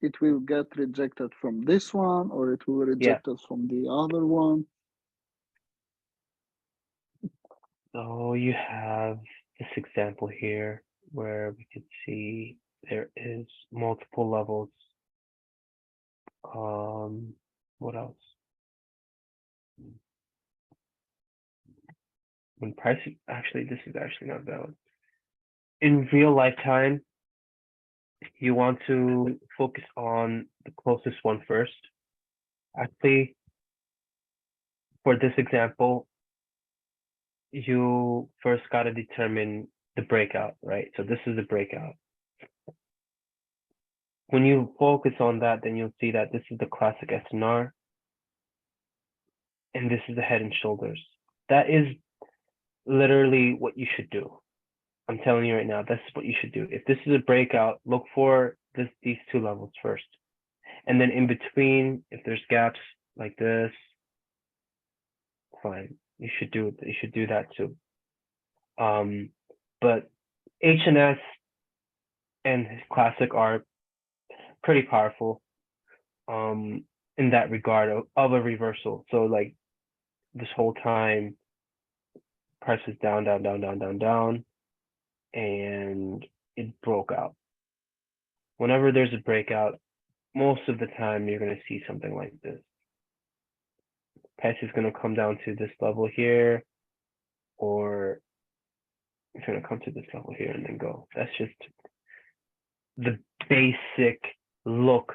it will get rejected from this one or it will reject us from the other one? So you have this example here where we could see there is multiple levels. What else? When pricing, actually, this is actually not valid. In real lifetime, you want to focus on the closest one first. Actually, for this example, you first got to determine the breakout, right? So this is the breakout. When you focus on that, then you'll see that this is the classic SNR, and this is the head and shoulders. That is literally what you should do. I'm telling you right now, that's what you should do. If this is a breakout, look for these two levels first. And then in between, if there's gaps like this, fine. You should do that too. But HNS and classic are pretty powerful in that regard of a reversal. So like this whole time, price is down, and it broke out. Whenever there's a breakout, most of the time you're going to see something like this. Price is going to come down to this level here, or it's going to come to this level here and then go. That's just the basic look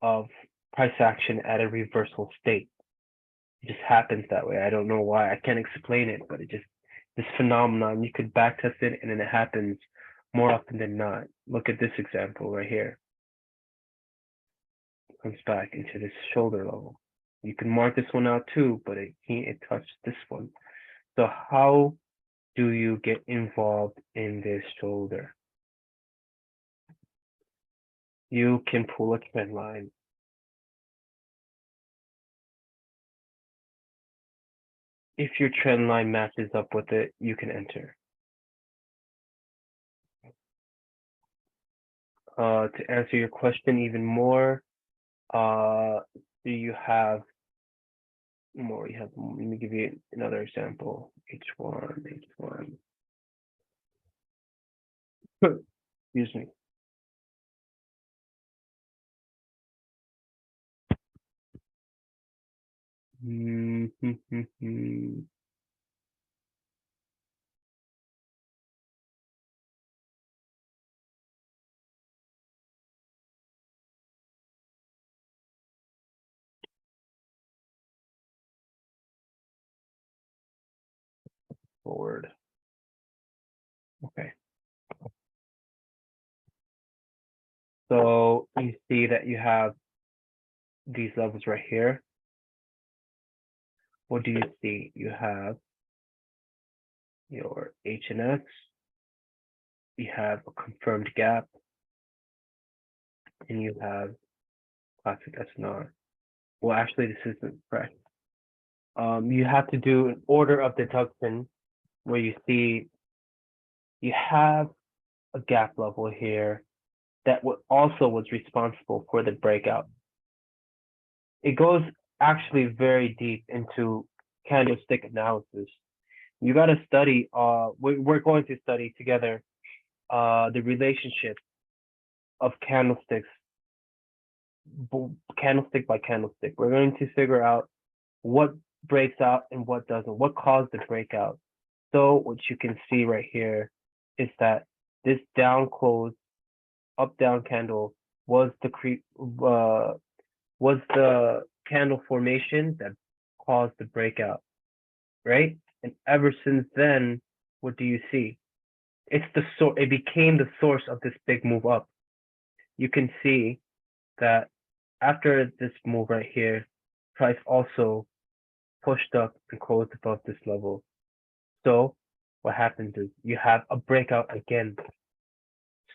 of price action at a reversal state. It just happens that way. I don't know why. I can't explain it, but it just, this phenomenon, you could backtest it and then it happens more often than not. Look at this example right here. It comes back into this shoulder level. You can mark this one out too, but it touched this one. So how do you get involved in this shoulder? You can pull a trend line. If your trend line matches up with it, you can enter. To answer your question even more, do you have more? You have, let me give you another example. H1. Excuse me. Forward. Okay. So you see that you have these levels right here. What do you see? You have your HNS. You have a confirmed gap. And you have classic SNR. Well, actually, this isn't correct. You have to do an order of deduction where you see you have a gap level here that also was responsible for the breakout. It goes actually very deep into candlestick analysis. You got to study, we're going to study together the relationship of candlesticks, candlestick by candlestick. We're going to figure out what breaks out and what doesn't, what caused the breakout. So what you can see right here is that this down close, up down candle was the candle formation that caused the breakout, right? And ever since then, what do you see? It's the source. It became the source of this big move up. You can see that after this move right here, price also pushed up and closed above this level. So what happens is you have a breakout again.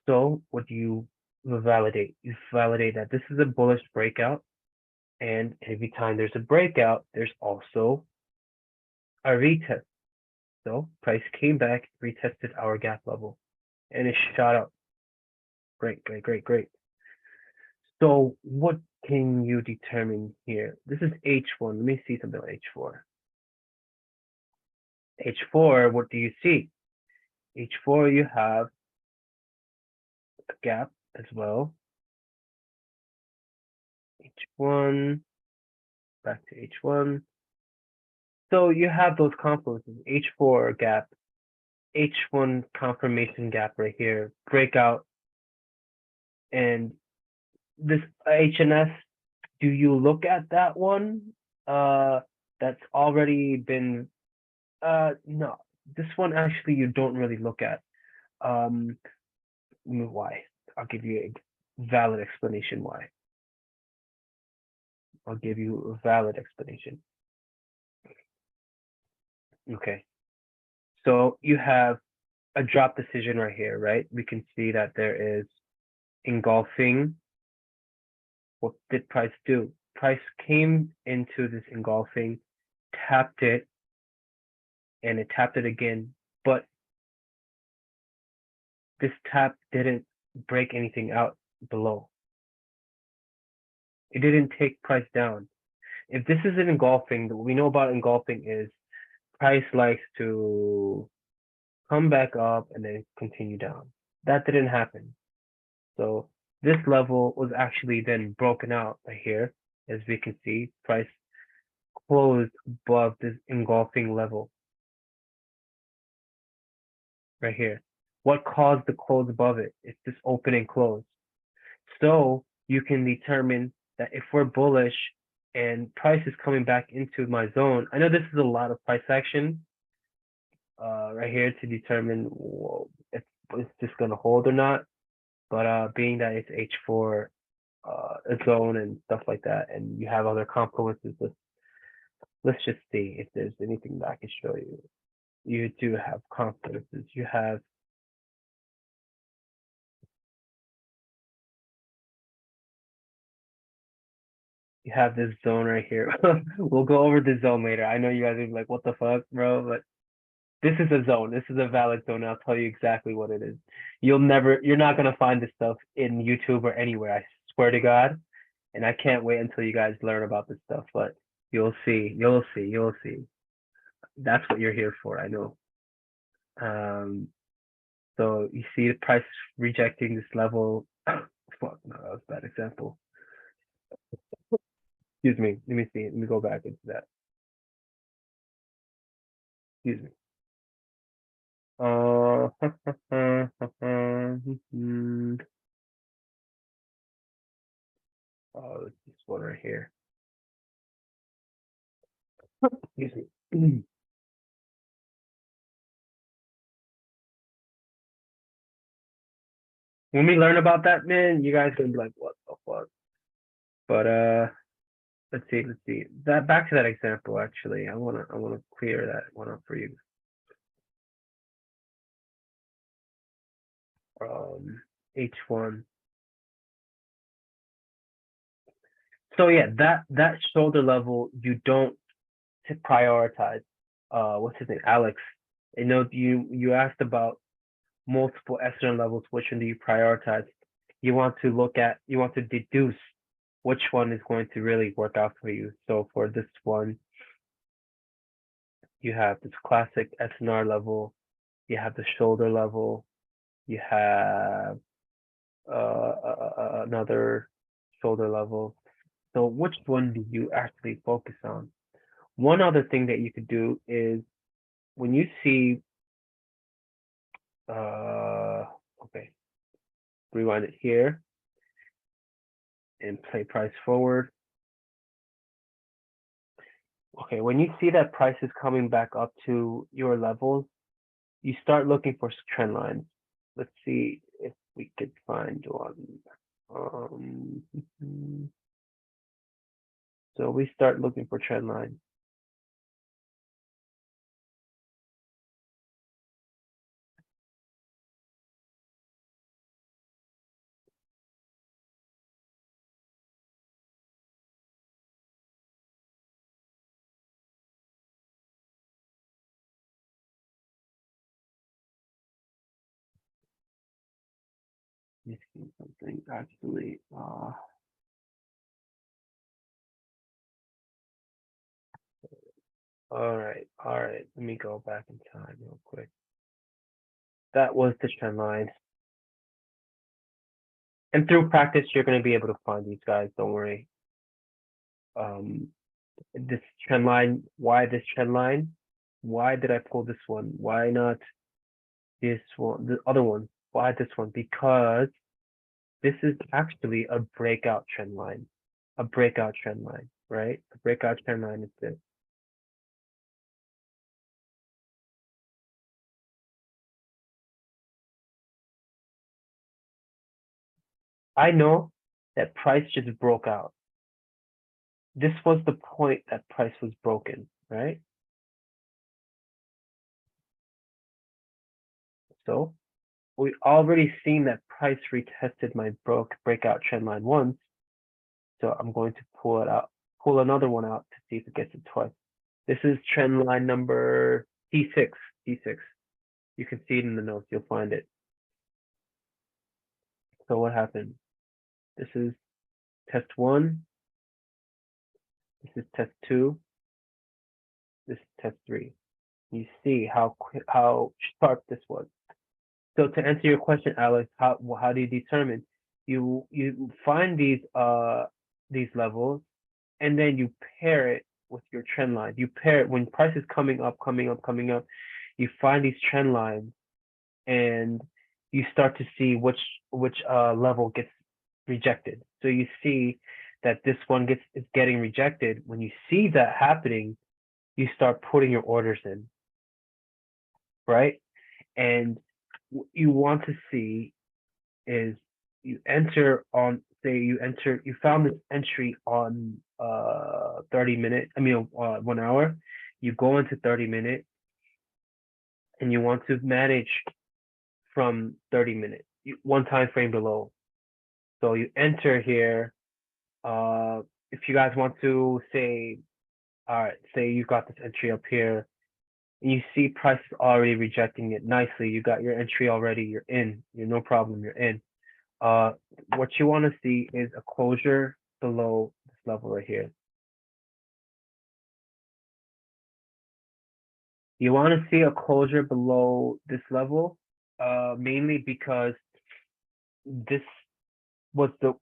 So what do you validate? You validate that this is a bullish breakout, and every time there's a breakout, there's also a retest. So price came back, retested our gap level, and it shot up. Great. So what can you determine here? This is H1. Let me see something like H4. H4, what do you see? H4, you have a gap as well. H1, back to H1. So you have those confluences, H4 gap, H1 confirmation gap right here, breakout, and this HNS, do you look at that one? That's already been, no, this one actually you don't really look at. Why? I'll give you a valid explanation why. I'll give you a valid explanation. Okay. So you have a drop decision right here, right? We can see that there is engulfing. What did price do? Price came into this engulfing, tapped it, and it tapped it again, but this tap didn't break anything out below. It didn't take price down. If this is an engulfing, what we know about engulfing is price likes to come back up and then continue down. That didn't happen. So this level was actually then broken out right here. As we can see, price closed above this engulfing level right here. What caused the close above it? It's this open and close. So you can determine that if we're bullish and price is coming back into my zone, I know this is a lot of price action right here to determine if it's just going to hold or not. But being that it's H4 a zone and stuff like that, and you have other confluences, let's just see if there's anything that I can show you. You do have confluences. You have this zone right here. We'll go over the zone later. I know you guys are like, what the fuck, bro? But this is a zone. This is a valid zone. I'll tell you exactly what it is. You're not gonna find this stuff in YouTube or anywhere. I swear to God. And I can't wait until you guys learn about this stuff. But you'll see. That's what you're here for. I know. So you see the price rejecting this level. Fuck, no, that was a bad example. Excuse me. Let me see. Let me go back into that. Excuse me. Oh, it's this one right here. Excuse me. When we learn about that, man, you guys gonna be like, what the fuck? But let's see. That back to that example actually. I wanna clear that one up for you. H1. So yeah, that shoulder level you don't prioritize. What's his name? Alex. I know you asked about multiple echelon levels, which one do you prioritize? You want to deduce which one is going to really work out for you. So for this one, you have this classic SNR level, you have the shoulder level, you have another shoulder level. So which one do you actually focus on? One other thing that you could do is when you see, okay, rewind it here and play price forward. Okay, when you see that price is coming back up to your levels, you start looking for trend lines. Let's see if we could find one. So we start looking for trend lines. Missing something actually. All right. Let me go back in time real quick. that was the trend line. And through practice, you're going to be able to find these guys. Don't worry. This trend line. Why this trend line? Why did I pull this one? Why not this one? The other one. Why this one? Because this is actually a breakout trend line. A breakout trend line, right? A breakout trend line is this. I know that price just broke out. This was the point that price was broken, right? So we already seen that price retested my breakout trend line once. So I'm going to pull it out, pull another one out to see if it gets it twice. This is trend line number T6, T6. You can see it in the notes, you'll find it. So what happened? This is test 1. This is test 2. This is test 3. You see how sharp this was. So to answer your question, Alex, how do you determine? You find these levels, and then you pair it with your trend line. You pair it when price is coming up. You find these trend lines, and you start to see which level gets rejected. So you see that this one is getting rejected. When you see that happening, you start putting your orders in, right? And what you want to see is you enter on, say you found this entry on 30-minute, 1 hour. You go into 30-minute, and you want to manage from 30-minute, one time frame below. So you enter here. If you guys want to say, all right, say you've got this entry up here, and you see price is already rejecting it nicely. You got your entry already. You're in. You're no problem. You're in. What you want to see is a closure below this level right here. You want to see a closure below this level, mainly because this was the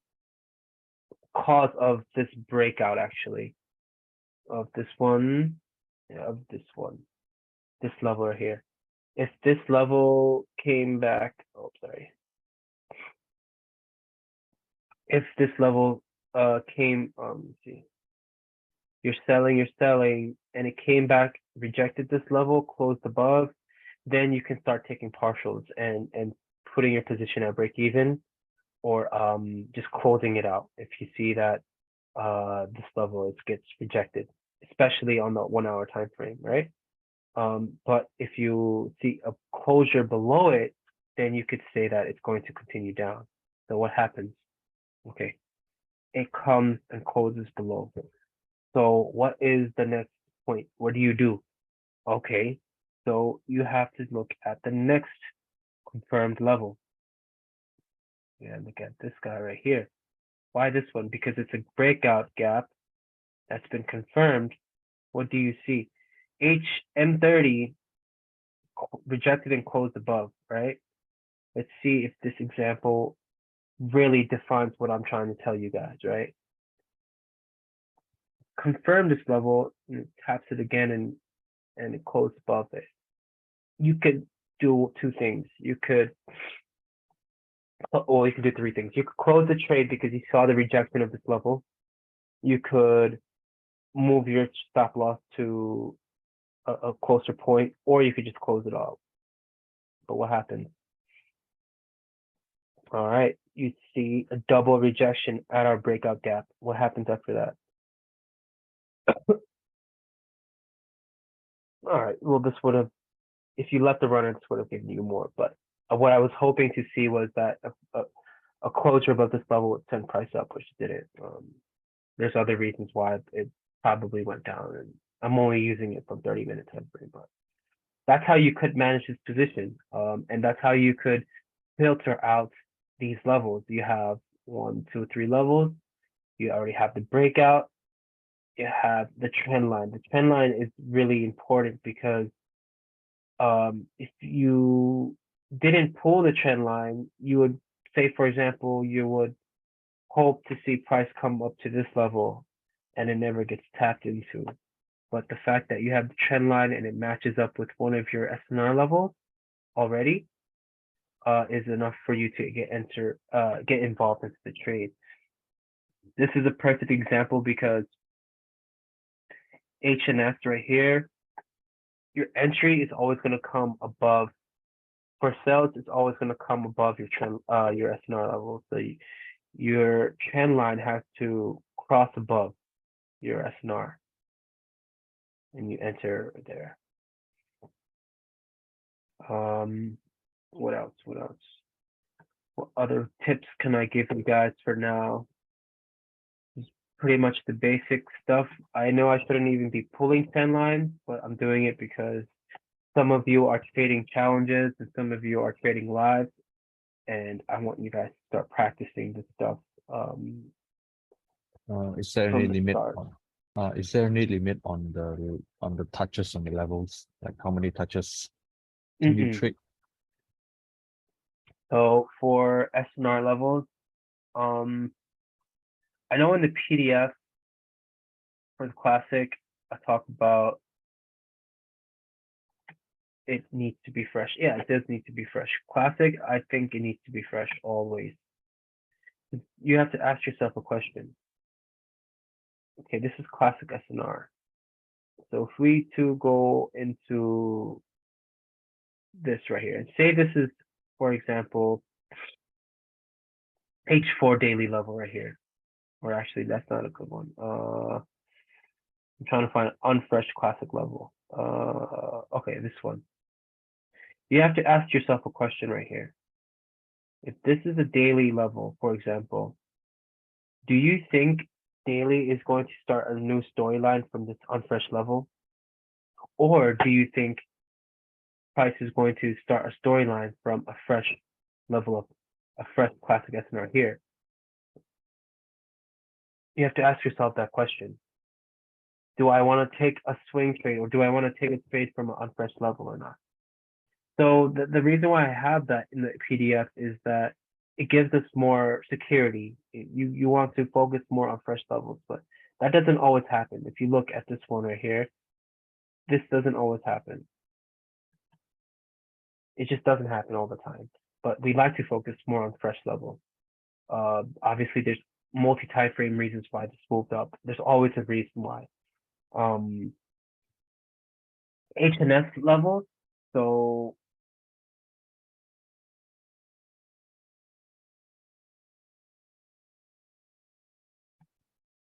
cause of this breakout, actually, of this one, this level right here. If this level came back, oh, sorry. If this level came, let's see, you're selling, and it came back, rejected this level, closed above, then you can start taking partials and putting your position at break even, or just closing it out if you see that this level gets rejected, especially on the 1 hour time frame, right? But if you see a closure below it, then you could say that it's going to continue down. So what happens? Okay, it comes and closes below. So what is the next point? What do you do? Okay, so you have to look at the next confirmed level. Yeah, look at this guy right here. Why this one? Because it's a breakout gap that's been confirmed. What do you see? HM30 rejected and closed above, right? Let's see if this example really defines what I'm trying to tell you guys, right? Confirm this level, taps it again, and it closed above it. You could do two things. You could, or you could do three things. You could close the trade because you saw the rejection of this level. You could move your stop loss to a closer point, or you could just close it off. But what happens? All right, you see a double rejection at our breakout gap. What happens after that? All right, well, this would have, if you left the runner, this would have given you more. But what I was hoping to see was that a closure above this level would send price up, which didn't. There's other reasons why it probably went down, and I'm only using it from 30-minute time frame, but that's how you could manage this position. And that's how you could filter out these levels. You have 1, 2, 3 levels. You already have the breakout. You have the trend line. The trend line is really important because if you didn't pull the trend line, you would say, for example, you would hope to see price come up to this level and it never gets tapped into. But the fact that you have the trend line and it matches up with one of your SNR levels already is enough for you to get involved into the trade. This is a perfect example because HNS right here, your entry is always going to come above. For sales, it's always going to come above your trend, your SNR level. So your trend line has to cross above your SNR, and you enter there. What else? What else? What other tips can I give you guys for now? It's pretty much the basic stuff. I know I shouldn't even be pulling 10 lines, but I'm doing it because some of you are trading challenges and some of you are trading live, and I want you guys to start practicing this stuff. Is there From any the limit start. on, is there any limit on the touches on the levels? Like how many touches can you trade? So for SNR levels, I know in the PDF for the classic, I talk about it needs to be fresh. Yeah, it does need to be fresh. Classic, I think it needs to be fresh always. You have to ask yourself a question. Okay, this is classic SNR. So if we to go into this right here and say this is, for example, H4 daily level right here, or actually that's not a good one. I'm trying to find an unfresh classic level. Okay, this one. You have to ask yourself a question right here. If this is a daily level, for example, do you think daily is going to start a new storyline from this unfresh level? Or do you think price is going to start a storyline from a fresh level of a fresh classic SNR here? You have to ask yourself that question. Do I want to take a swing trade or do I want to take a trade from an unfresh level or not? So the reason why I have that in the PDF is that it gives us more security. You want to focus more on fresh levels, but that doesn't always happen. If you look at this one right here, this doesn't always happen. It just doesn't happen all the time. But we like to focus more on fresh level. Obviously, there's multi-time frame reasons why this moved up. There's always a reason why. HNS levels. So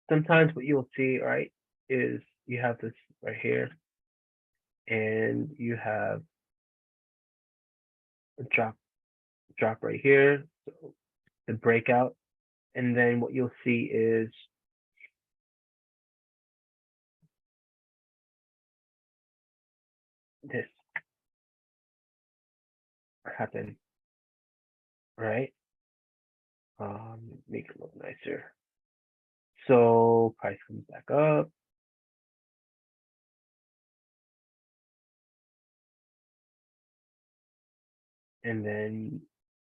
sometimes what you'll see, right, is you have this right here, and you have a drop right here, so the breakout, and then what you'll see is this happen, right? Make it look nicer. So price comes back up. And then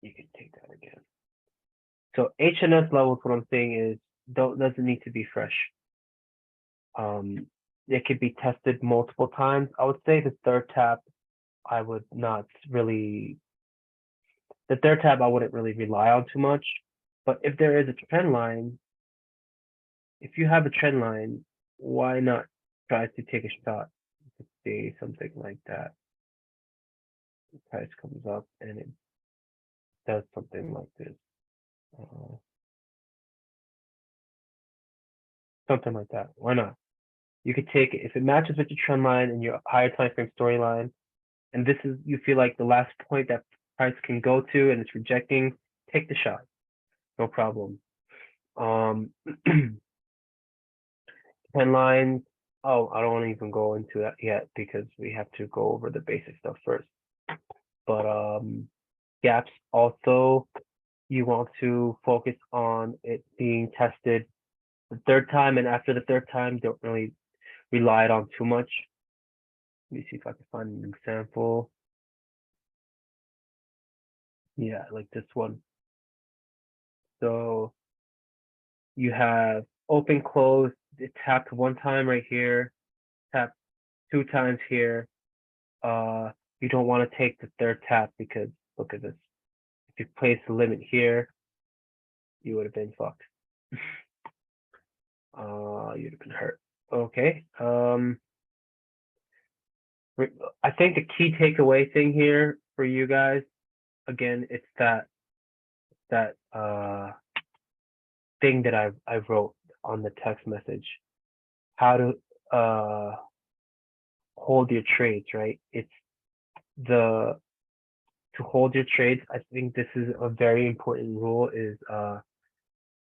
you can take that again. So HNS levels, what I'm saying is, doesn't need to be fresh. It could be tested multiple times. I would say the third tap, I would not really. The third tab I wouldn't really rely on too much, but if there is a trend line, if you have a trend line, why not try to take a shot to see something like that? The price comes up and it does something like this. Something like that. Why not? You could take it if it matches with your trend line and your higher time frame storyline, and this is you feel like the last point that price can go to and it's rejecting, take the shot. No problem. 10 lines. Oh, I don't want to even go into that yet because we have to go over the basic stuff first. But gaps also, you want to focus on it being tested the third time, and after the third time, don't really rely on too much. Let me see if I can find an example. Yeah, like this one. So you have open, close, it tapped one time right here, tap 2 times here. You don't want to take the third tap because look at this. If you place the limit here, you would have been fucked. You'd have been hurt. Okay. I think the key takeaway thing here for you guys, again, it's that thing that I wrote on the text message. How to hold your trades, right? It's to hold your trades. I think this is a very important rule is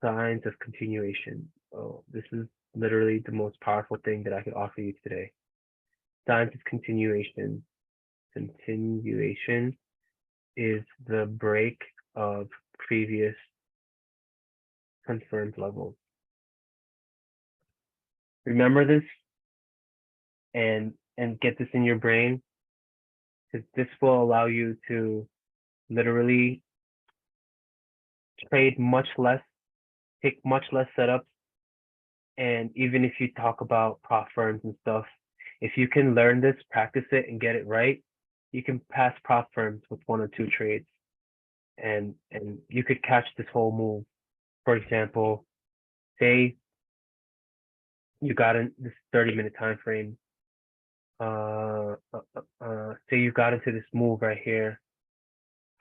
signs of continuation. So this is literally the most powerful thing that I could offer you today. Signs of continuation. Continuation is the break of previous confirmed levels. Remember this and get this in your brain, because this will allow you to literally trade much less, take much less setups. And even if you talk about prop firms and stuff, if you can learn this, practice it, and get it right, you can pass prop firms with 1 or 2 trades, and you could catch this whole move. For example, say you got in this 30-minute time frame. Say you got into this move right here.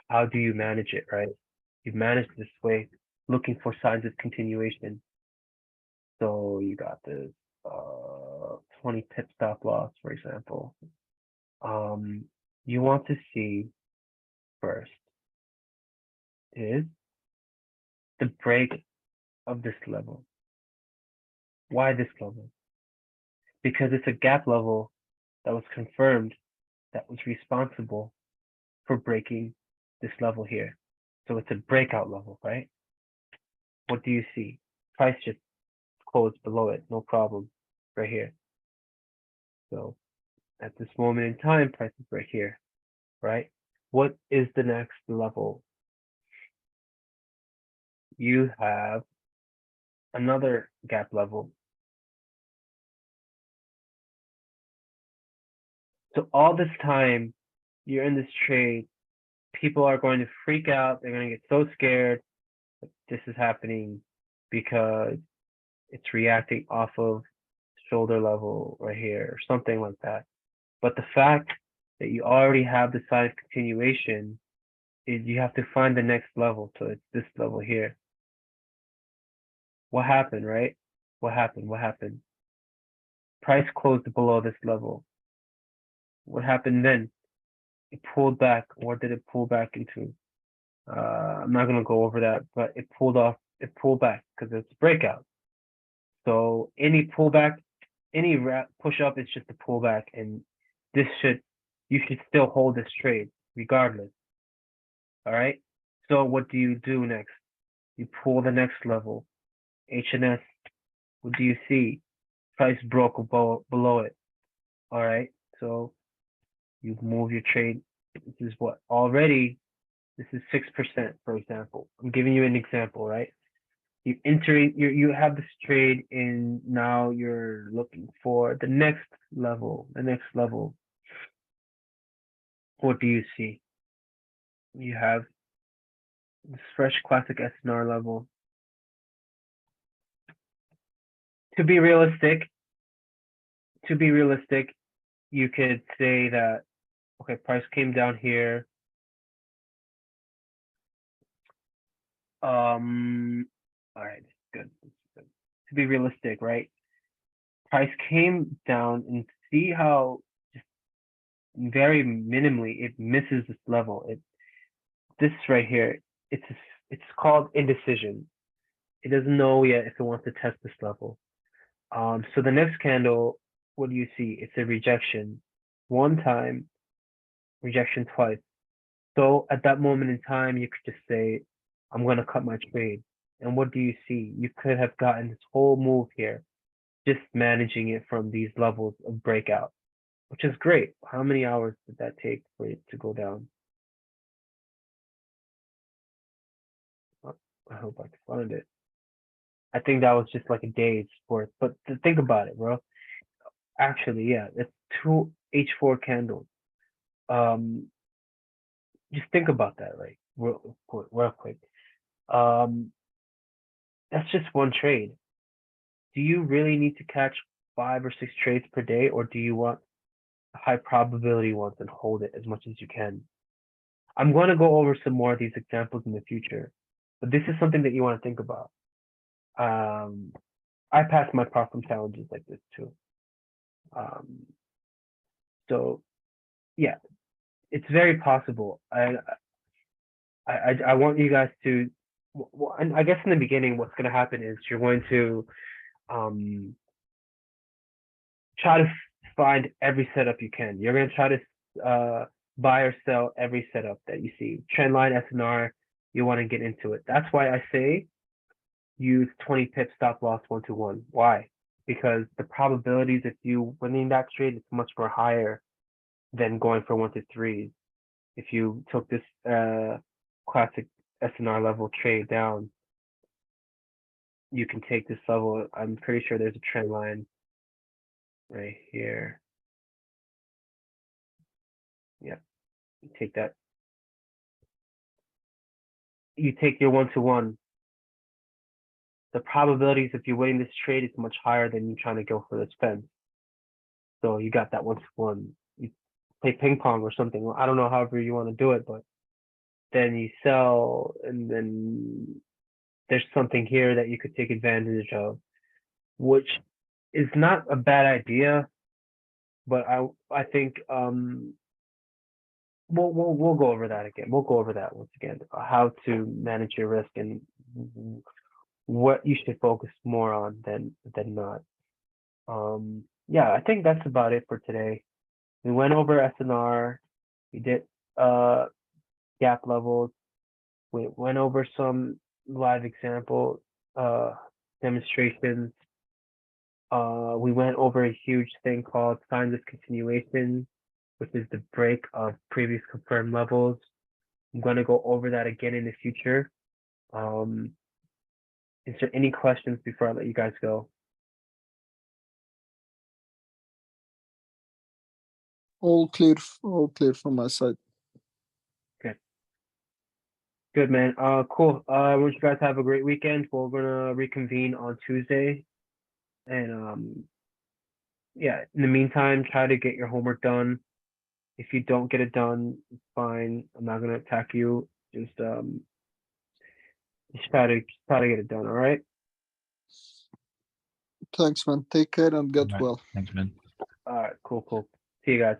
How do you manage it, right? You manage this way, looking for signs of continuation. So you got this 20 pip stop loss, for example. You want to see first is the break of this level. Why this level? Because it's a gap level that was confirmed that was responsible for breaking this level here. So it's a breakout level, right? What do you see? Price just closed below it, no problem, right here. So at this moment in time, price is right here, right? What is the next level? You have another gap level. So all this time you're in this trade, people are going to freak out. They're going to get so scared that this is happening because it's reacting off of shoulder level right here or something like that. But the fact that you already have the sign of continuation is you have to find the next level. So it's this level here. What happened, right? What happened? What happened? Price closed below this level. What happened then? It pulled back. What did it pull back into? I'm not going to go over that, but it pulled back because it's a breakout. So any pullback, any push up is just a pullback, and you should still hold this trade regardless. All right. So what do you do next? You pull the next level. HNS. What do you see? Price broke below it. All right. So you move your trade. This is what already. This is 6%, for example. I'm giving you an example, right? You have this trade in, now you're looking for the next level, What do you see? You have this fresh classic SNR level. To be realistic, you could say that, okay, price came down here. All right, good. To be realistic, right? Price came down, and see how just very minimally it misses this level. This right here, it's called indecision. It doesn't know yet if it wants to test this level. So the next candle, what do you see? It's a rejection. 1 time, rejection twice. So at that moment in time, you could just say, I'm going to cut my trade. And what do you see? You could have gotten this whole move here, just managing it from these levels of breakout, which is great. How many hours did that take for it to go down? I hope I can find it. I think that was just like a day's worth. But think about it, bro. Actually, yeah, it's two H4 candles. Just think about that, like real quick. That's just one trade. Do you really need to catch 5 or 6 trades per day, or do you want high probability ones and hold it as much as you can? I'm going to go over some more of these examples in the future, but this is something that you want to think about. I passed my problem challenges like this too. So yeah, it's very possible. I want you guys to, and I guess in the beginning, what's going to happen is you're going to try to find every setup you can. You're going to try to buy or sell every setup that you see. Trendline, SNR, you want to get into it. That's why I say use 20 pips stop loss 1-to-1. Why? Because the probabilities if you winning that trade is much more higher than going for 1-to-3s. If you took this classic SNR level trade down, you can take this level. I'm pretty sure there's a trend line right here. Yep, take that. You take your 1-to-1. The probabilities if you're winning this trade is much higher than you trying to go for the spend. So you got that 1-to-1. You play ping pong or something. I don't know however you want to do it, but then you sell, and then there's something here that you could take advantage of, which is not a bad idea. But I think we'll go over that again. We'll go over that once again, how to manage your risk and what you should focus more on than not. Yeah, I think that's about it for today. We went over SNR, we did gap levels, we went over some live example demonstrations. We went over a huge thing called sign discontinuation, which is the break of previous confirmed levels. I'm going to go over that again in the future. Is there any questions before I let you guys go? All clear from my side. Good, man. Cool. I want you guys to have a great weekend. We're gonna reconvene on Tuesday. And yeah, in the meantime, try to get your homework done. If you don't get it done, it's fine. I'm not gonna attack you. Just try to get it done, all right? Thanks, man. Take care and get Right. well. Thanks, man. All right, cool. See you guys.